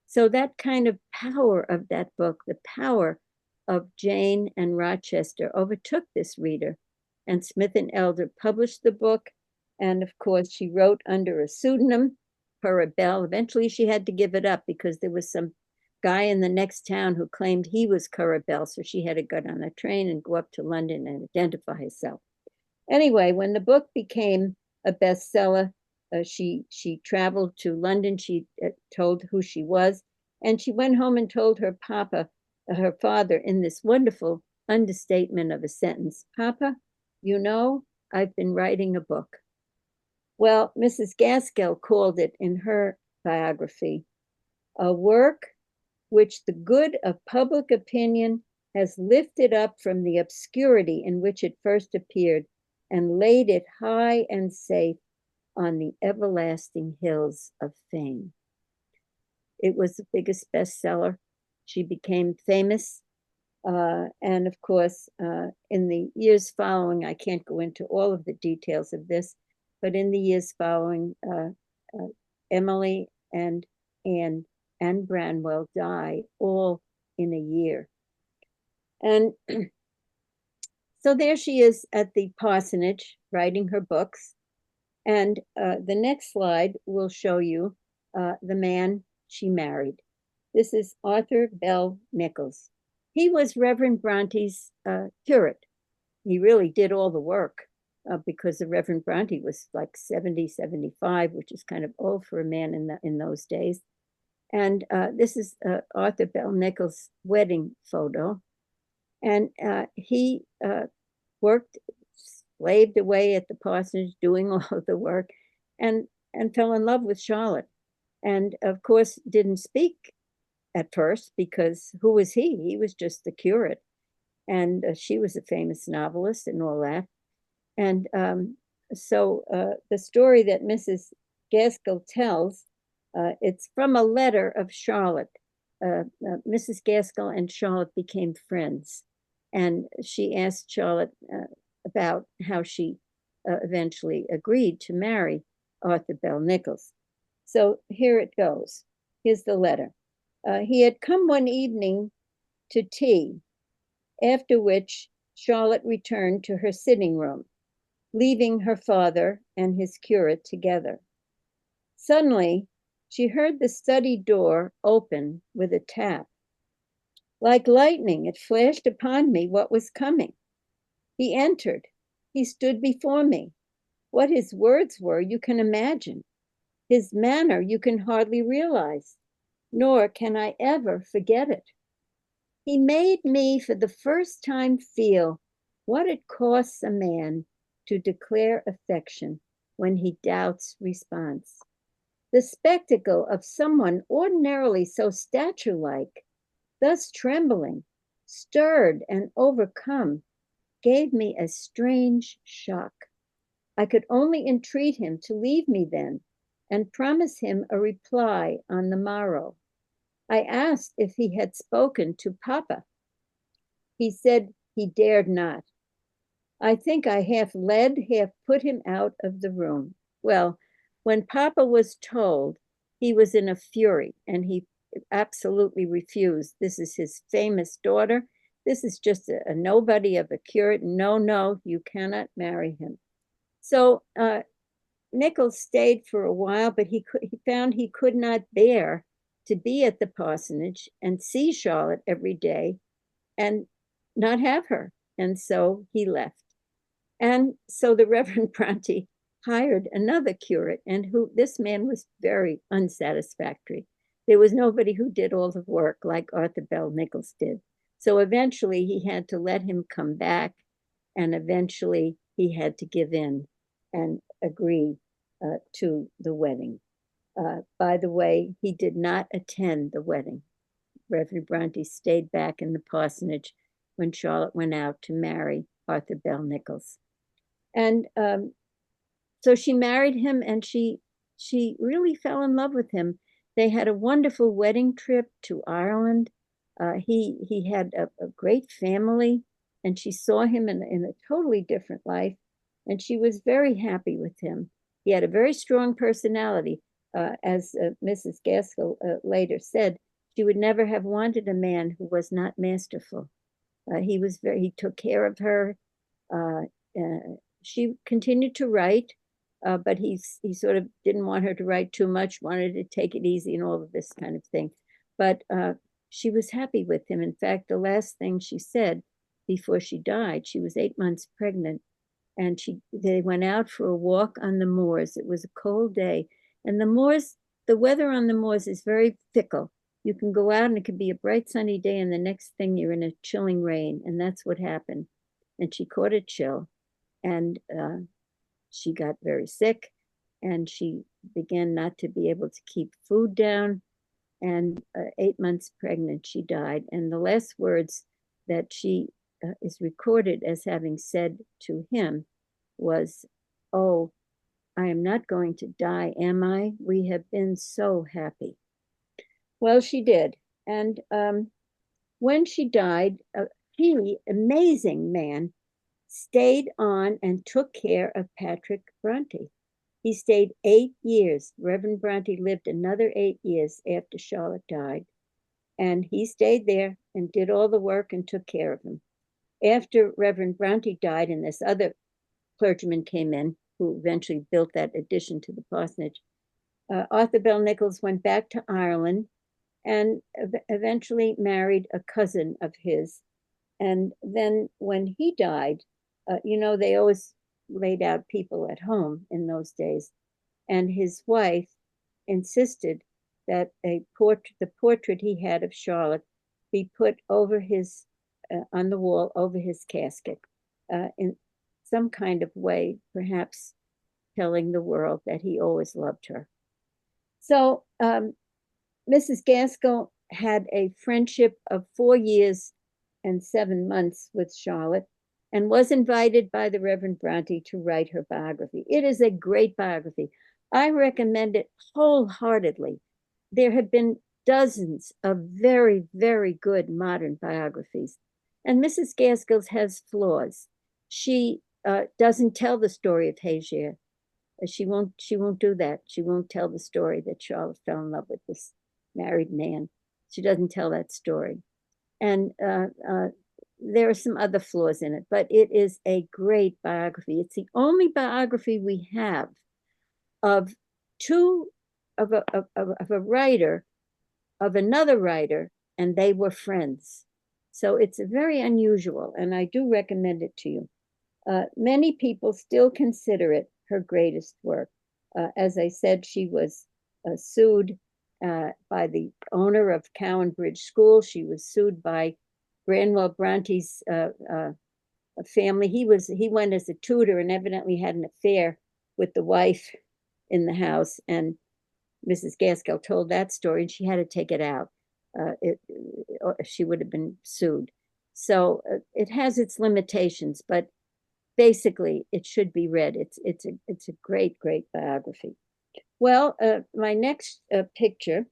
So that kind of power of that book, the power of Jane and Rochester, overtook this reader. And Smith and Elder published the book, And of course, she wrote under a pseudonym, Bell. Eventually, she had to give it up because there was some guy in the next town who claimed he was Bell. So she had to get on a train and go up to London and identify herself. Anyway, when the book became a bestseller, she traveled to London. She told who she was, and she went home and told her father, in this wonderful understatement of a sentence, "Papa, you know, I've been writing a book." Well, Mrs. Gaskell called it in her biography, "a work which the good of public opinion has lifted up from the obscurity in which it first appeared and laid it high and safe on the everlasting hills of fame." It was the biggest bestseller. She became famous. And of course, in the years following, I can't go into all of the details of this, but in the years following, Emily and Anne and Branwell died all in a year. And so there she is at the parsonage writing her books. And the next slide will show you the man she married. This is Arthur Bell Nichols. He was Reverend Brontë's curate. He really did all the work because the Reverend Brontë was like 70, 75, which is kind of old for a man in those days. And this is Arthur Bell Nichols' wedding photo. And he slaved away at the parsonage, doing all of the work, and fell in love with Charlotte. And of course, didn't speak at first because who was he? He was just the curate. And she was a famous novelist and all that. And so the story that Mrs. Gaskell tells, it's from a letter of Charlotte. Mrs. Gaskell and Charlotte became friends. And she asked Charlotte about how she eventually agreed to marry Arthur Bell Nichols. So here it goes. Here's the letter. He had come one evening to tea, after which Charlotte returned to her sitting room, leaving her father and his curate together. Suddenly, she heard the study door open with a tap. Like lightning, it flashed upon me what was coming. He entered. He stood before me. What his words were, you can imagine. His manner, you can hardly realize, nor can I ever forget it. He made me for the first time feel what it costs a man to declare affection when he doubts response. The spectacle of someone ordinarily so statue-like, thus trembling, stirred and overcome, gave me a strange shock. I could only entreat him to leave me then and promise him a reply on the morrow. I asked if he had spoken to Papa. He said he dared not. I think I half led, half put him out of the room. Well, when Papa was told, he was in a fury and he absolutely refused. This is his famous daughter. This is just a nobody of a curate. No, you cannot marry him. So Nichols stayed for a while, but he found he could not bear to be at the parsonage and see Charlotte every day and not have her. And so he left. And so the Reverend Brontë hired another curate, and this man was very unsatisfactory. There was nobody who did all the work like Arthur Bell Nichols did. So eventually he had to let him come back, and eventually he had to give in and agree to the wedding. By the way, he did not attend the wedding. Reverend Brontë stayed back in the parsonage when Charlotte went out to marry Arthur Bell Nichols. And so she married him, and she really fell in love with him. They had a wonderful wedding trip to Ireland. He had a great family, and she saw him in a totally different life, and she was very happy with him. He had a very strong personality. As Mrs. Gaskell later said, she would never have wanted a man who was not masterful. He took care of her. She continued to write. but he sort of didn't want her to write too much, wanted to take it easy and all of this kind of thing. But she was happy with him. In fact, the last thing she said before she died, she was 8 months pregnant, and they went out for a walk on the moors. It was a cold day, and the moors, the weather on the moors is very fickle. You can go out and it could be a bright sunny day, and the next thing you're in a chilling rain, and that's what happened. And she caught a chill, and she got very sick, and she began not to be able to keep food down. And 8 months pregnant, she died. And the last words that she is recorded as having said to him was, "Oh, I am not going to die, am I? We have been so happy." Well, she did. And when she died, he, amazing man, stayed on and took care of Patrick Brontë. He stayed 8 years. Reverend Brontë lived another 8 years after Charlotte died. And he stayed there and did all the work and took care of him. After Reverend Brontë died and this other clergyman came in, who eventually built that addition to the parsonage, Arthur Bell Nichols went back to Ireland and eventually married a cousin of his. And then when he died, they always laid out people at home in those days. And his wife insisted that the portrait he had of Charlotte be put over his, on the wall over his casket, in some kind of way, perhaps telling the world that he always loved her. So Mrs. Gaskell had a friendship of 4 years and 7 months with Charlotte, and was invited by the Reverend Brontë to write her biography. It is a great biography. I recommend it wholeheartedly. There have been dozens of very, very good modern biographies. And Mrs. Gaskell's has flaws. She doesn't tell the story of Haworth. She won't do that. She won't tell the story that Charlotte fell in love with this married man. She doesn't tell that story. And there are some other flaws in it, but it is a great biography. It's the only biography we have of a writer, of another writer, and they were friends. So it's very unusual, and I do recommend it to you. Many people still consider it her greatest work. As I said, she was sued by the owner of Cowan Bridge School. She was sued by Branwell Bronte's family. He went as a tutor and evidently had an affair with the wife in the house. And Mrs. Gaskell told that story, and she had to take it out. She would have been sued. So it has its limitations, but basically it should be read. It's a great, great biography. Well, my next picture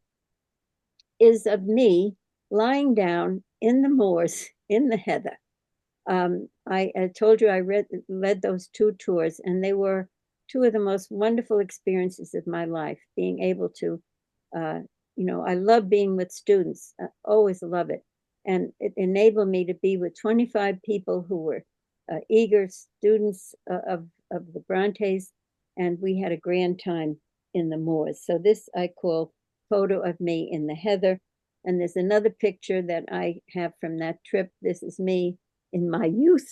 is of me lying down in the moors, in the heather. I told you I led those 2 tours, and they were 2 of the most wonderful experiences of my life, being able to, I love being with students, I always love it. And it enabled me to be with 25 people who were eager students of the Brontës, and we had a grand time in the moors. So this I call Photo of Me in the Heather. And there's another picture that I have from that trip. This is me in my youth,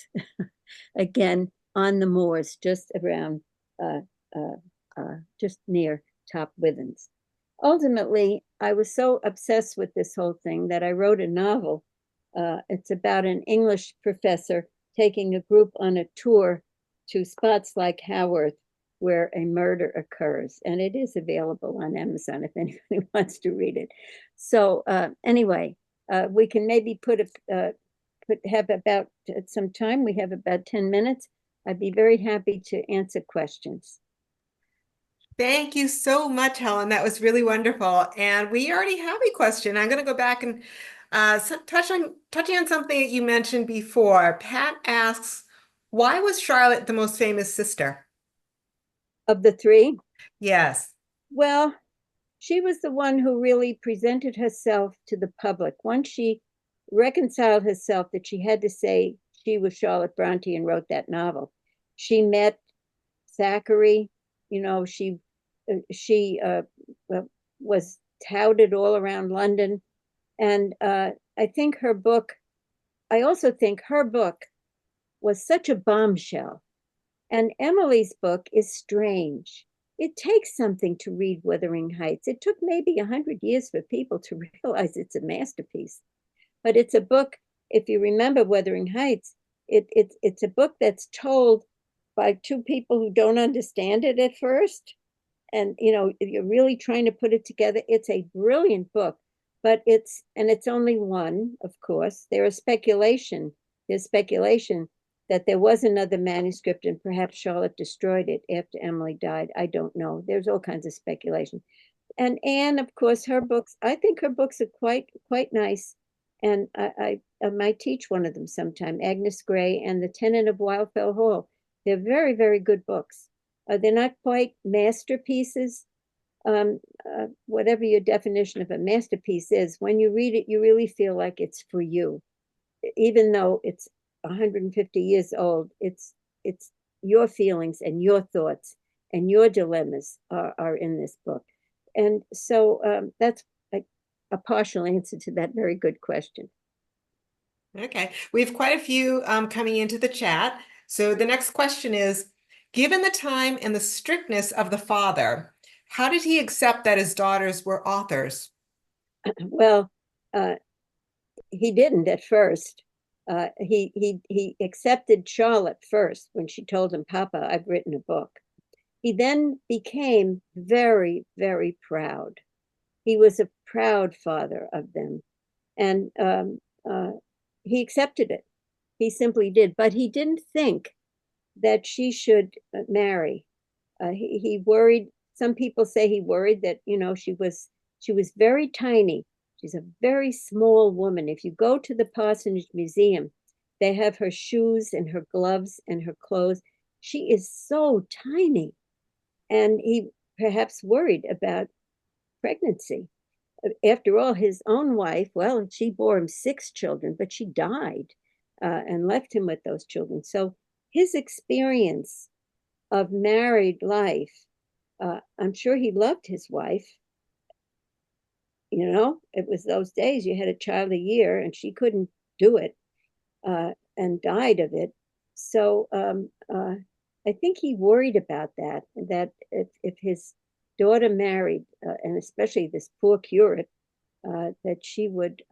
again, on the moors, just around, just near Top Withens. Ultimately, I was so obsessed with this whole thing that I wrote a novel. It's about an English professor taking a group on a tour to spots like Haworth, where a murder occurs, and it is available on Amazon if anybody wants to read it. So anyway, we can maybe have about some time. We have about 10 minutes. I'd be very happy to answer questions. Thank you so much, Helen. That was really wonderful. And we already have a question. I'm going to go back and touching on something that you mentioned before. Pat asks, why was Charlotte the most famous sister? Of the 3? Yes. Well, she was the one who really presented herself to the public. Once she reconciled herself that she had to say she was Charlotte Brontë and wrote that novel, she met Thackeray, You know, she was touted all around London. And I think her book, I also think her book was such a bombshell. And Emily's book is strange. It takes something to read Wuthering Heights. It took maybe 100 years for people to realize it's a masterpiece. But it's a book, if you remember Wuthering Heights, it's a book that's told by two people who don't understand it at first. And, you know, if you're really trying to put it together, it's a brilliant book. But it's only one, of course. There's speculation that there was another manuscript and perhaps Charlotte destroyed it after Emily died. I don't know. There's all kinds of speculation. And Anne, of course, her books, I think her books are quite nice. And I might teach one of them sometime, Agnes Grey and The Tenant of Wildfell Hall. They're very, very good books. They're not quite masterpieces. Whatever your definition of a masterpiece is, when you read it, you really feel like it's for you. Even though it's 150 years old, it's your feelings and your thoughts and your dilemmas are in this book. And so that's a partial answer to that very good question. Okay, we have quite a few coming into the chat. So the next question is, given the time and the strictness of the father, how did he accept that his daughters were authors? Well, he didn't at first. He accepted Charlotte first when she told him, Papa, I've written a book. He then became very, very proud. He was a proud father of them. And he accepted it. He simply did. But he didn't think that she should marry. He worried. Some people say he worried that, you know, she was very tiny. She's a very small woman. If you go to the Parsonage Museum, they have her shoes and her gloves and her clothes. She is so tiny. And he perhaps worried about pregnancy. After all, his own wife, well, she bore him 6 children, but she died and left him with those children. So his experience of married life, I'm sure he loved his wife. You know, it was those days you had a child a year and she couldn't do it and died of it. So I think he worried about that if his daughter married, and especially this poor curate, that she would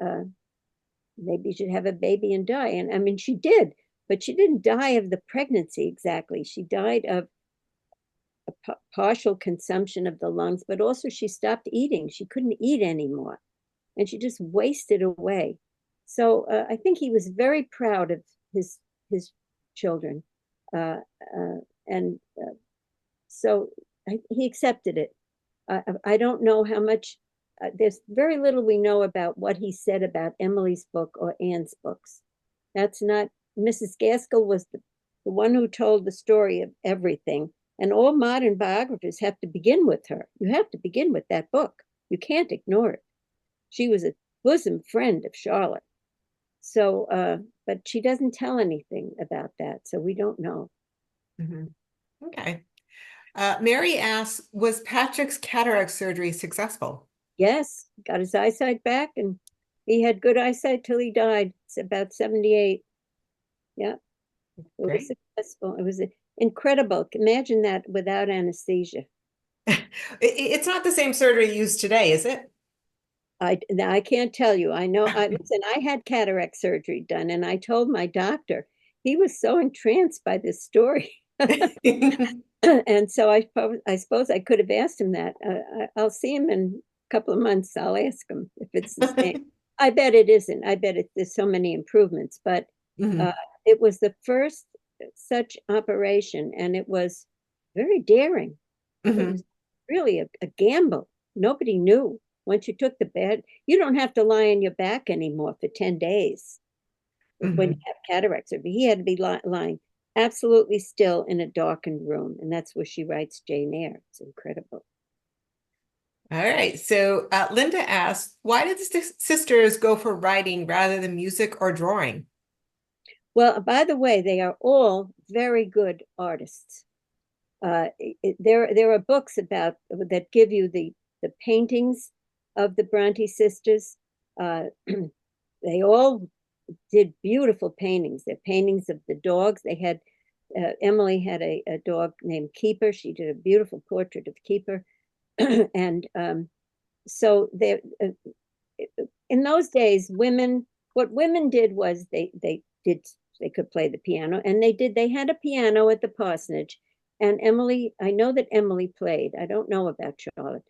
maybe she'd have a baby and die. And I mean, she did, but she didn't die of the pregnancy exactly. She died of a partial consumption of the lungs, but also she stopped eating. She couldn't eat anymore, and she just wasted away. So I think he was very proud of his children, and so he accepted it. I don't know how much. There's very little we know about what he said about Emily's book or Anne's books. That's not. Mrs. Gaskell was the one who told the story of everything. And all modern biographers have to begin with her. You have to begin with that book. You can't ignore it. She was a bosom friend of Charlotte. So, but she doesn't tell anything about that. So we don't know. Mm-hmm. Okay. Mary asks, was Patrick's cataract surgery successful? Yes, got his eyesight back, and he had good eyesight till he died. It's about 78. Yeah, it was successful. It was incredible. Imagine that without anesthesia. It's not the same surgery used today, is it? I can't tell you. I know. Listen, I had cataract surgery done, and I told my doctor. He was so entranced by this story. And so I suppose I could have asked him that. I'll see him in a couple of months. I'll ask him if it's the same. I bet it isn't. I bet there's so many improvements, but it was the first such operation, and it was very daring. It was really a gamble. Nobody knew. Once you took the bed, you don't have to lie on your back anymore for 10 days when you have cataract surgery. He had to be lying absolutely still in a darkened room. And that's where she writes Jane Eyre. It's incredible. All right. So Linda asks, why did the sisters go for writing rather than music or drawing? Well, by the way, they are all very good artists. There are books about that give you the paintings of the Brontë sisters. They all did beautiful paintings. They're paintings of the dogs. They had Emily had a dog named Keeper. She did a beautiful portrait of Keeper, and so there. In those days, what women did was they could play the piano, and they had a piano at the parsonage. And Emily, I know that Emily played. I don't know about Charlotte,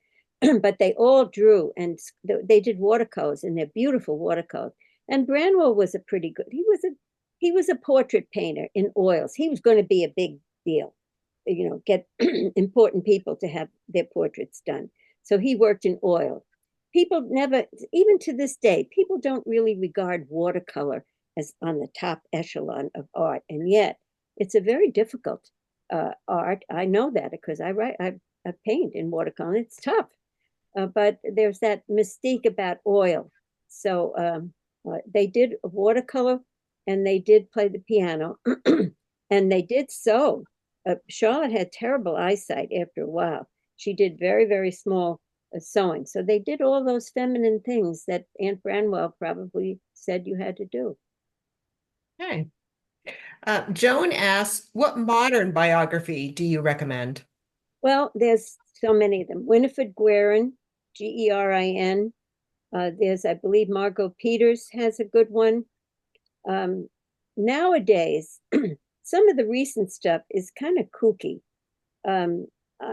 but they all drew, and they did watercolors, and they're beautiful watercolors. And Branwell was a pretty good. He was a portrait painter in oils. He was going to be a big deal, get important people to have their portraits done. So he worked in oil. People never, even to this day, people don't really regard watercolor as on the top echelon of art, and yet it's a very difficult art. I know that because I paint in watercolor. It's tough, but there's that mystique about oil. So they did watercolor, and they did play the piano, and they did sew. Charlotte had terrible eyesight after a while. She did very, very small sewing. So they did all those feminine things that Aunt Branwell probably said you had to do. Okay. Joan asks, what modern biography do you recommend? Well, there's so many of them. Winifred Guerin, Gerin. There's, I believe, Margot Peters has a good one. Nowadays, some of the recent stuff is kind of kooky.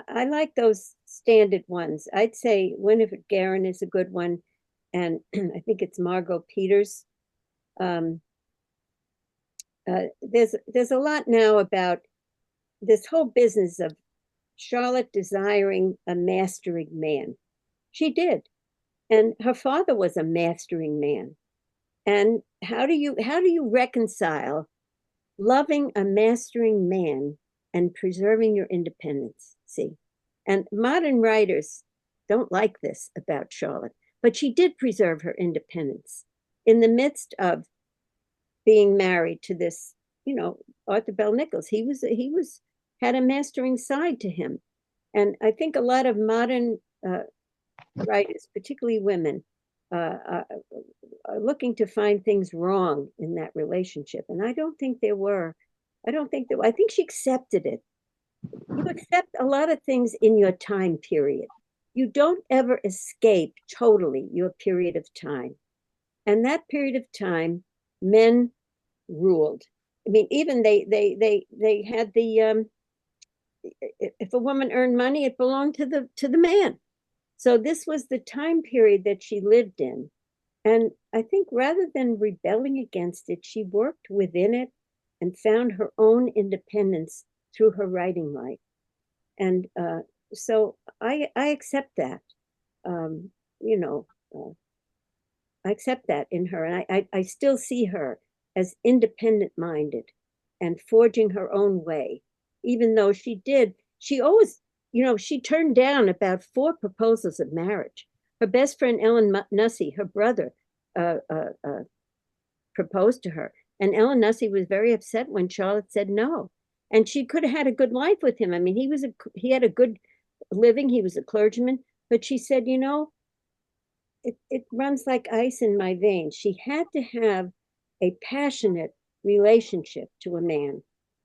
I like those standard ones. I'd say Winifred Guerin is a good one, and I think it's Margot Peters. There's a lot now about this whole business of Charlotte desiring a mastering man. She did, and her father was a mastering man. And how do you reconcile loving a mastering man and preserving your independence? See, and modern writers don't like this about Charlotte, but she did preserve her independence in the midst of being married to this, Arthur Bell Nichols. He had a mastering side to him, and I think a lot of modern writers, particularly women, are looking to find things wrong in that relationship, and I don't think there were. I think she accepted it. You accept a lot of things in your time period. You don't ever escape totally your period of time. And that period of time, men ruled. I mean, even they had the if a woman earned money, it belonged to the man. So this was the time period that she lived in. And I think rather than rebelling against it, she worked within it and found her own independence through her writing life. And so I accept that, I accept that in her. And I still see her as independent minded and forging her own way, even though she always, she turned down about 4 proposals of marriage. Her best friend, Ellen Nussey, her brother, proposed to her. And Ellen Nussey was very upset when Charlotte said no. And she could have had a good life with him. I mean, he had a good living. He was a clergyman. But she said, it runs like ice in my veins. She had to have a passionate relationship to a man.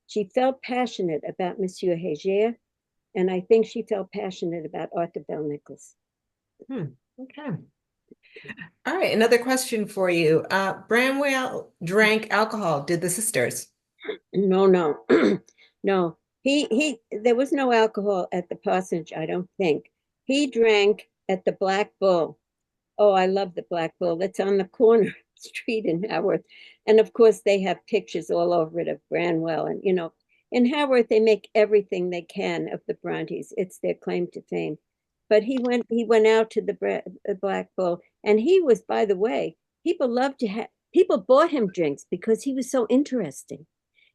She felt passionate about Monsieur Heger, and I think she felt passionate about Arthur Bell Nichols. Okay. All right, another question for you. Branwell drank alcohol, did the sisters? No. No. There was no alcohol at the parsonage, I don't think. He drank at the Black Bull. Oh, I love the Black Bull. That's on the corner street in Haworth. And of course, they have pictures all over it of Branwell. And, in Haworth, they make everything they can of the Brontes. It's their claim to fame. But he went out to the Black Bull. And he was, by the way, people bought him drinks because he was so interesting.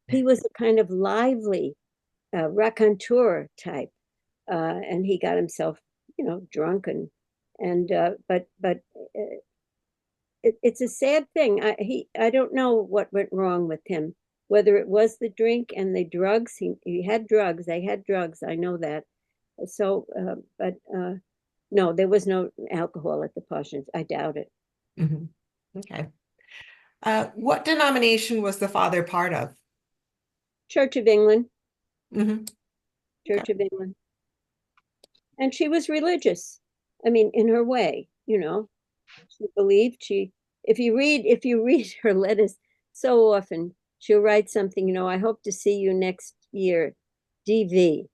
He was a kind of lively raconteur type. And he got himself, drunk but it's a sad thing. I don't know what went wrong with him, whether it was the drink and the drugs. He had drugs. They had drugs. I know that. So, but no, there was no alcohol at the Parsons. I doubt it. Mhm. Okay. What denomination was the father part of? Church of England. Mhm. Church of England. And she was religious. I mean, in her way, she believed if you read her letters so often, she'll write something, I hope to see you next year, DV,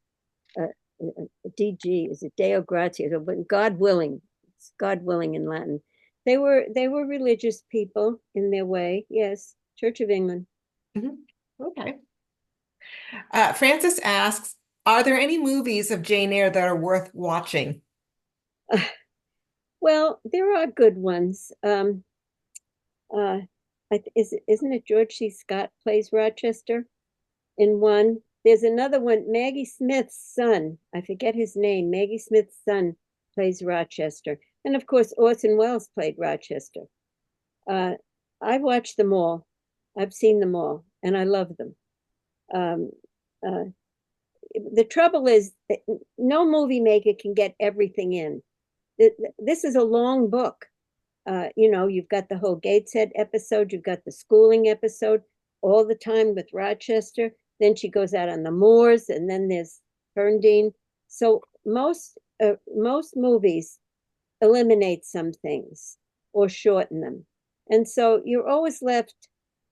DG, is it Deo Gratias, but God willing, it's God willing in Latin. They were religious people in their way. Yes, Church of England. Mhm. Okay. Francis asks, are there any movies of Jane Eyre that are worth watching? Well, there are good ones. Isn't it George C. Scott plays Rochester in one? There's another one, Maggie Smith's son. I forget his name. Maggie Smith's son plays Rochester. And of course, Orson Welles played Rochester. I watched them all. I've seen them all, and I love them. The trouble is that no movie maker can get everything in. This is a long book. You've got the whole Gateshead episode, you've got the schooling episode, all the time with Rochester. Then she goes out on the moors, and then there's Ferndean. So most movies eliminate some things or shorten them, and so you're always left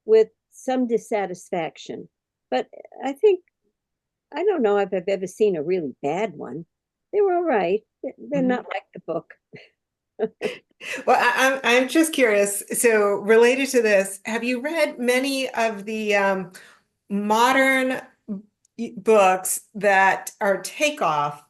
with some dissatisfaction. But I don't know if I've ever seen a really bad one. They were all right. They're not like the book. Well, I'm just curious. So related to this, have you read many of the modern books that are takeoff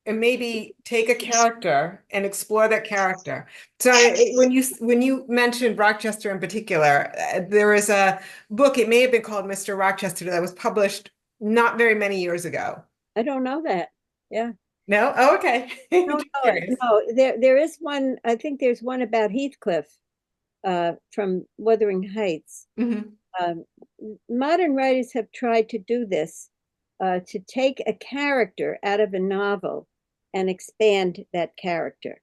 and maybe take a character and explore that character? So when you mentioned Rochester in particular, there is a book, it may have been called Mr. Rochester, that was published not very many years ago. I don't know that. Yeah. No? Oh, okay. No, Curious. no. There is one. I think there's one about Heathcliff, from Wuthering Heights. Mhm. Modern writers have tried to do this, to take a character out of a novel and expand that character.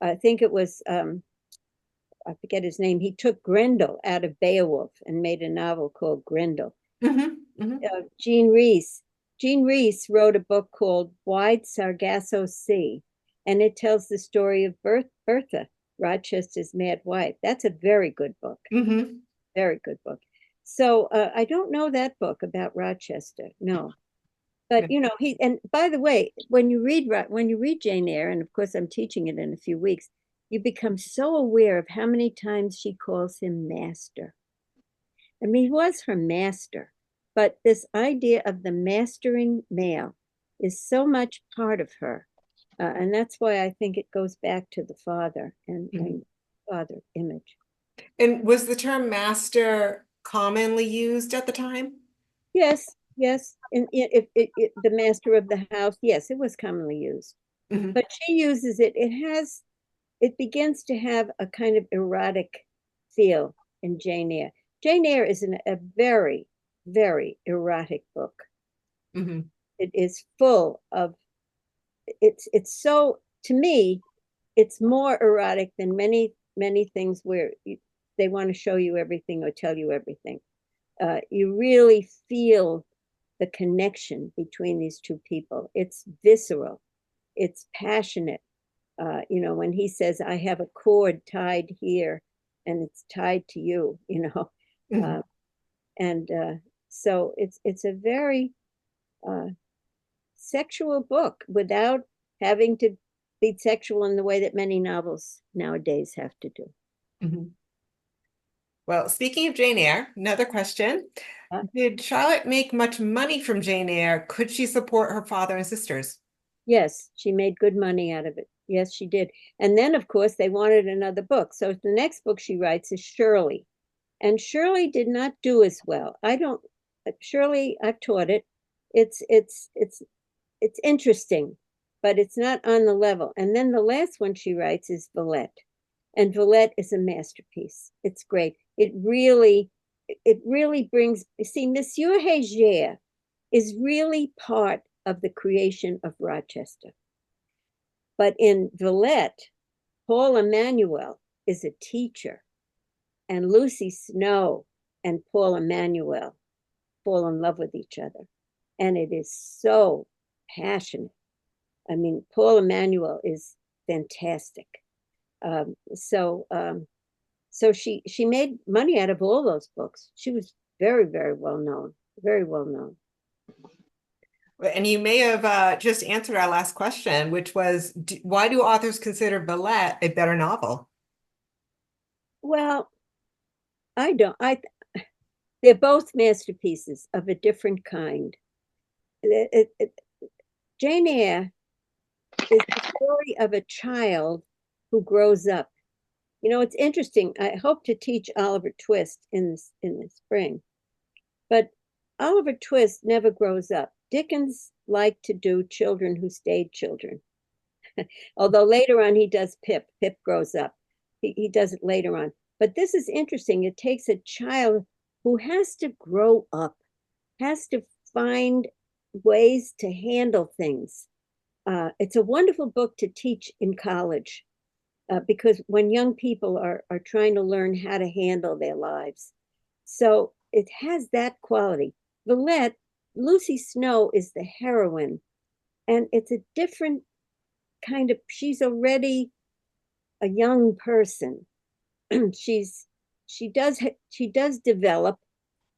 I think it was, I forget his name. He took Grendel out of Beowulf and made a novel called Grendel. Mhm. Mhm. Jean Rhys. Jean Rhys wrote a book called Wide Sargasso Sea, and it tells the story of Bertha, Rochester's mad wife. That's a very good book. Mhm. Very good book. So I don't know that book about Rochester. No. But and by the way, when you read Jane Eyre, and of course I'm teaching it in a few weeks, you become so aware of how many times she calls him master. I mean, he was her master, but this idea of the mastering male is so much part of her. And that's why I think it goes back to the father and father image. And was the term master commonly used at the time? Yes, yes. And the master of the house, yes, it was commonly used. Mhm. But she uses it. It begins to have a kind of erotic feel in Jane Eyre. Jane Eyre is a very, very erotic book. Mhm. It is full of, it's so, to me, it's more erotic than many, many things where they want to show you everything or tell you everything. You really feel the connection between these two people. It's visceral, it's passionate. When he says, I have a cord tied here and it's tied to you, Mhm. and so it's a very sexual book without having to be sexual in the way that many novels nowadays have to do. Mhm. Well, speaking of Jane Eyre, another question. Did Charlotte make much money from Jane Eyre? Could she support her father and sisters? Yes, she made good money out of it. Yes, she did. And then, of course, they wanted another book. So the next book she writes is Shirley. And Shirley did not do as well. Shirley, I've taught it. It's interesting, but it's not on the level. And then the last one she writes is Villette. And Villette is a masterpiece. It's great. It really it really brings, see, Monsieur Heger is really part of the creation of Rochester. But in Villette, Paul Emanuel is a teacher, and Lucy Snow and Paul Emanuel fall in love with each other. And it is so passionate. I mean, Paul Emanuel is fantastic. So she made money out of all those books. She was very, very well known, very well known. And you may have just answered our last question, which was, why do authors consider Villette a better novel? Well, they're both masterpieces of a different kind. Jane Eyre is the story of a child who grows up. You know, it's interesting. I hope to teach Oliver Twist in the spring, but Oliver Twist never grows up. Dickens liked to do children who stayed children. Although later on he does Pip. Pip grows up. He does it later on. But this is interesting. It takes a child who has to grow up, has to find ways to handle things. It's a wonderful book to teach in college because when young people are trying to learn how to handle their lives. So it has that quality. Villette, Lucy Snow is the heroine, and it's a different kind of, she's already a young person. she does develop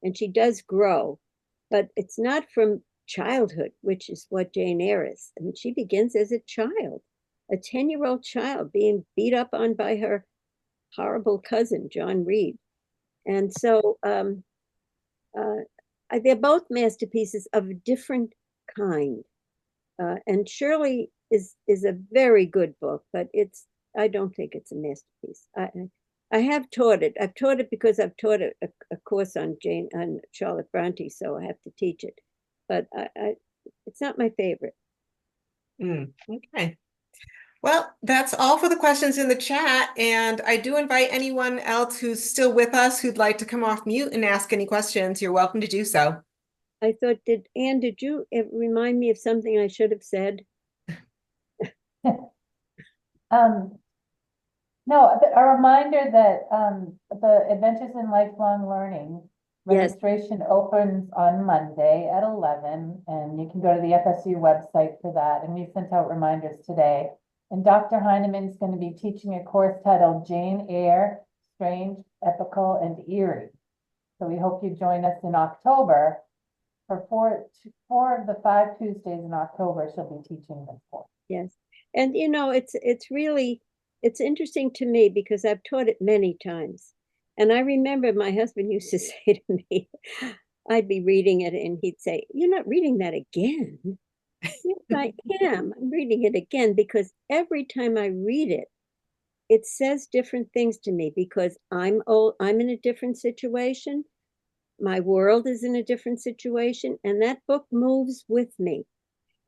and she does grow, but it's not from childhood, which is what Jane Eyre is. I mean, she begins as a child, a 10-year-old child being beat up on by her horrible cousin, John Reed. And so they're both masterpieces of a different kind. And Shirley is a very good book, but I don't think it's a masterpiece. I have taught it. I've taught it because I've taught a course on Charlotte Brontë, so I have to teach it. But it's not my favorite. Okay. Well, that's all for the questions in the chat. And I do invite anyone else who's still with us who'd like to come off mute and ask any questions. You're welcome to do so. I thought, Anne, did you remind me of something I should have said? No, a reminder that the Adventures in Lifelong Learning registration opens on Monday at 11, and you can go to the FSU website for that. And we sent out reminders today. And Dr. Heineman is going to be teaching a course titled Jane Eyre, Strange, Epical, and Eerie. So we hope you join us in October. For four of the 5 Tuesdays in October, she'll be teaching this course. Yes. And, you know, it's interesting to me because I've taught it many times. And I remember my husband used to say to me, I'd be reading it and he'd say, "You're not reading that again." Yes, I am. I'm reading it again because every time I read it, it says different things to me because I'm old, I'm in a different situation. My world is in a different situation, and that book moves with me.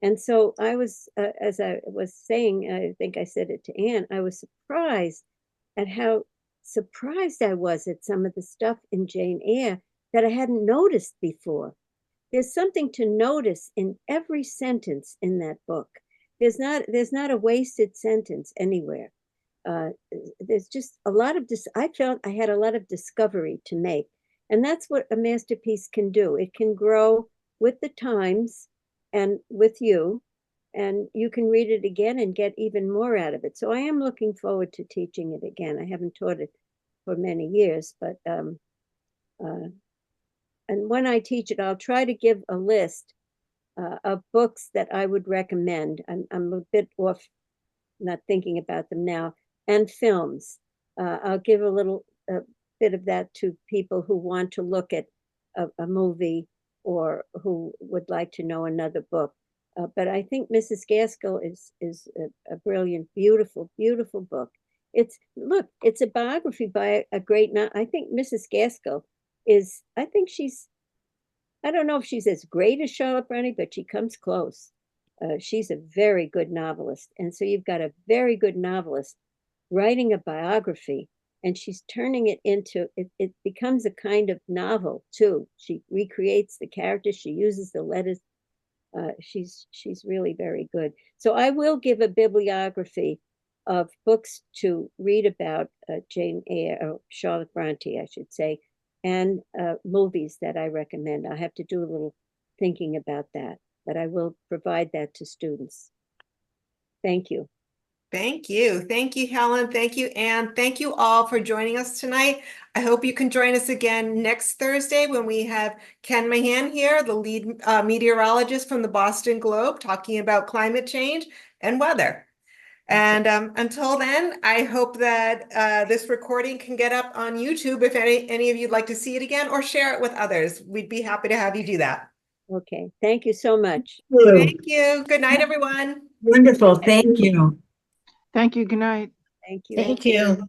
And so I was, as I was saying, I think I said it to Anne, I was surprised at how surprised I was at some of the stuff in Jane Eyre that I hadn't noticed before. There's something to notice in every sentence in that book. There's not a wasted sentence anywhere. There's just a lot of I felt I had a lot of discovery to make. And that's what a masterpiece can do. It can grow with the times and with you, and you can read it again and get even more out of it. So I am looking forward to teaching it again. I haven't taught it for many years, but and when I teach it, I'll try to give a list of books that I would recommend. I'm a bit off, not thinking about them now, and films. I'll give a little bit of that to people who want to look at a movie or who would like to know another book. But I think Mrs. Gaskell is a brilliant, beautiful, beautiful book. It's a biography by a great, I think Mrs. Gaskell is, I don't know if she's as great as Charlotte Brontë, but she comes close. She's a very good novelist. And so you've got a very good novelist writing a biography, and she's turning it into, it becomes a kind of novel too. She recreates the characters, she uses the letters. She's really very good. So I will give a bibliography of books to read about Jane Eyre, or Charlotte Brontë, I should say, and movies that I recommend. I'll have to do a little thinking about that, but I will provide that to students. Thank you. Thank you. Thank you, Helen. Thank you, Anne. Thank you all for joining us tonight. I hope you can join us again next Thursday when we have Ken Mahan here, the lead meteorologist from the Boston Globe, talking about climate change and weather. And until then, I hope that this recording can get up on YouTube if any of you'd like to see it again, or share it with others. We'd be happy to have you do that. Okay. Thank you so much. Thank you. Good night, everyone. Wonderful. Thank you. Thank you. Good night. Thank you. Thank you.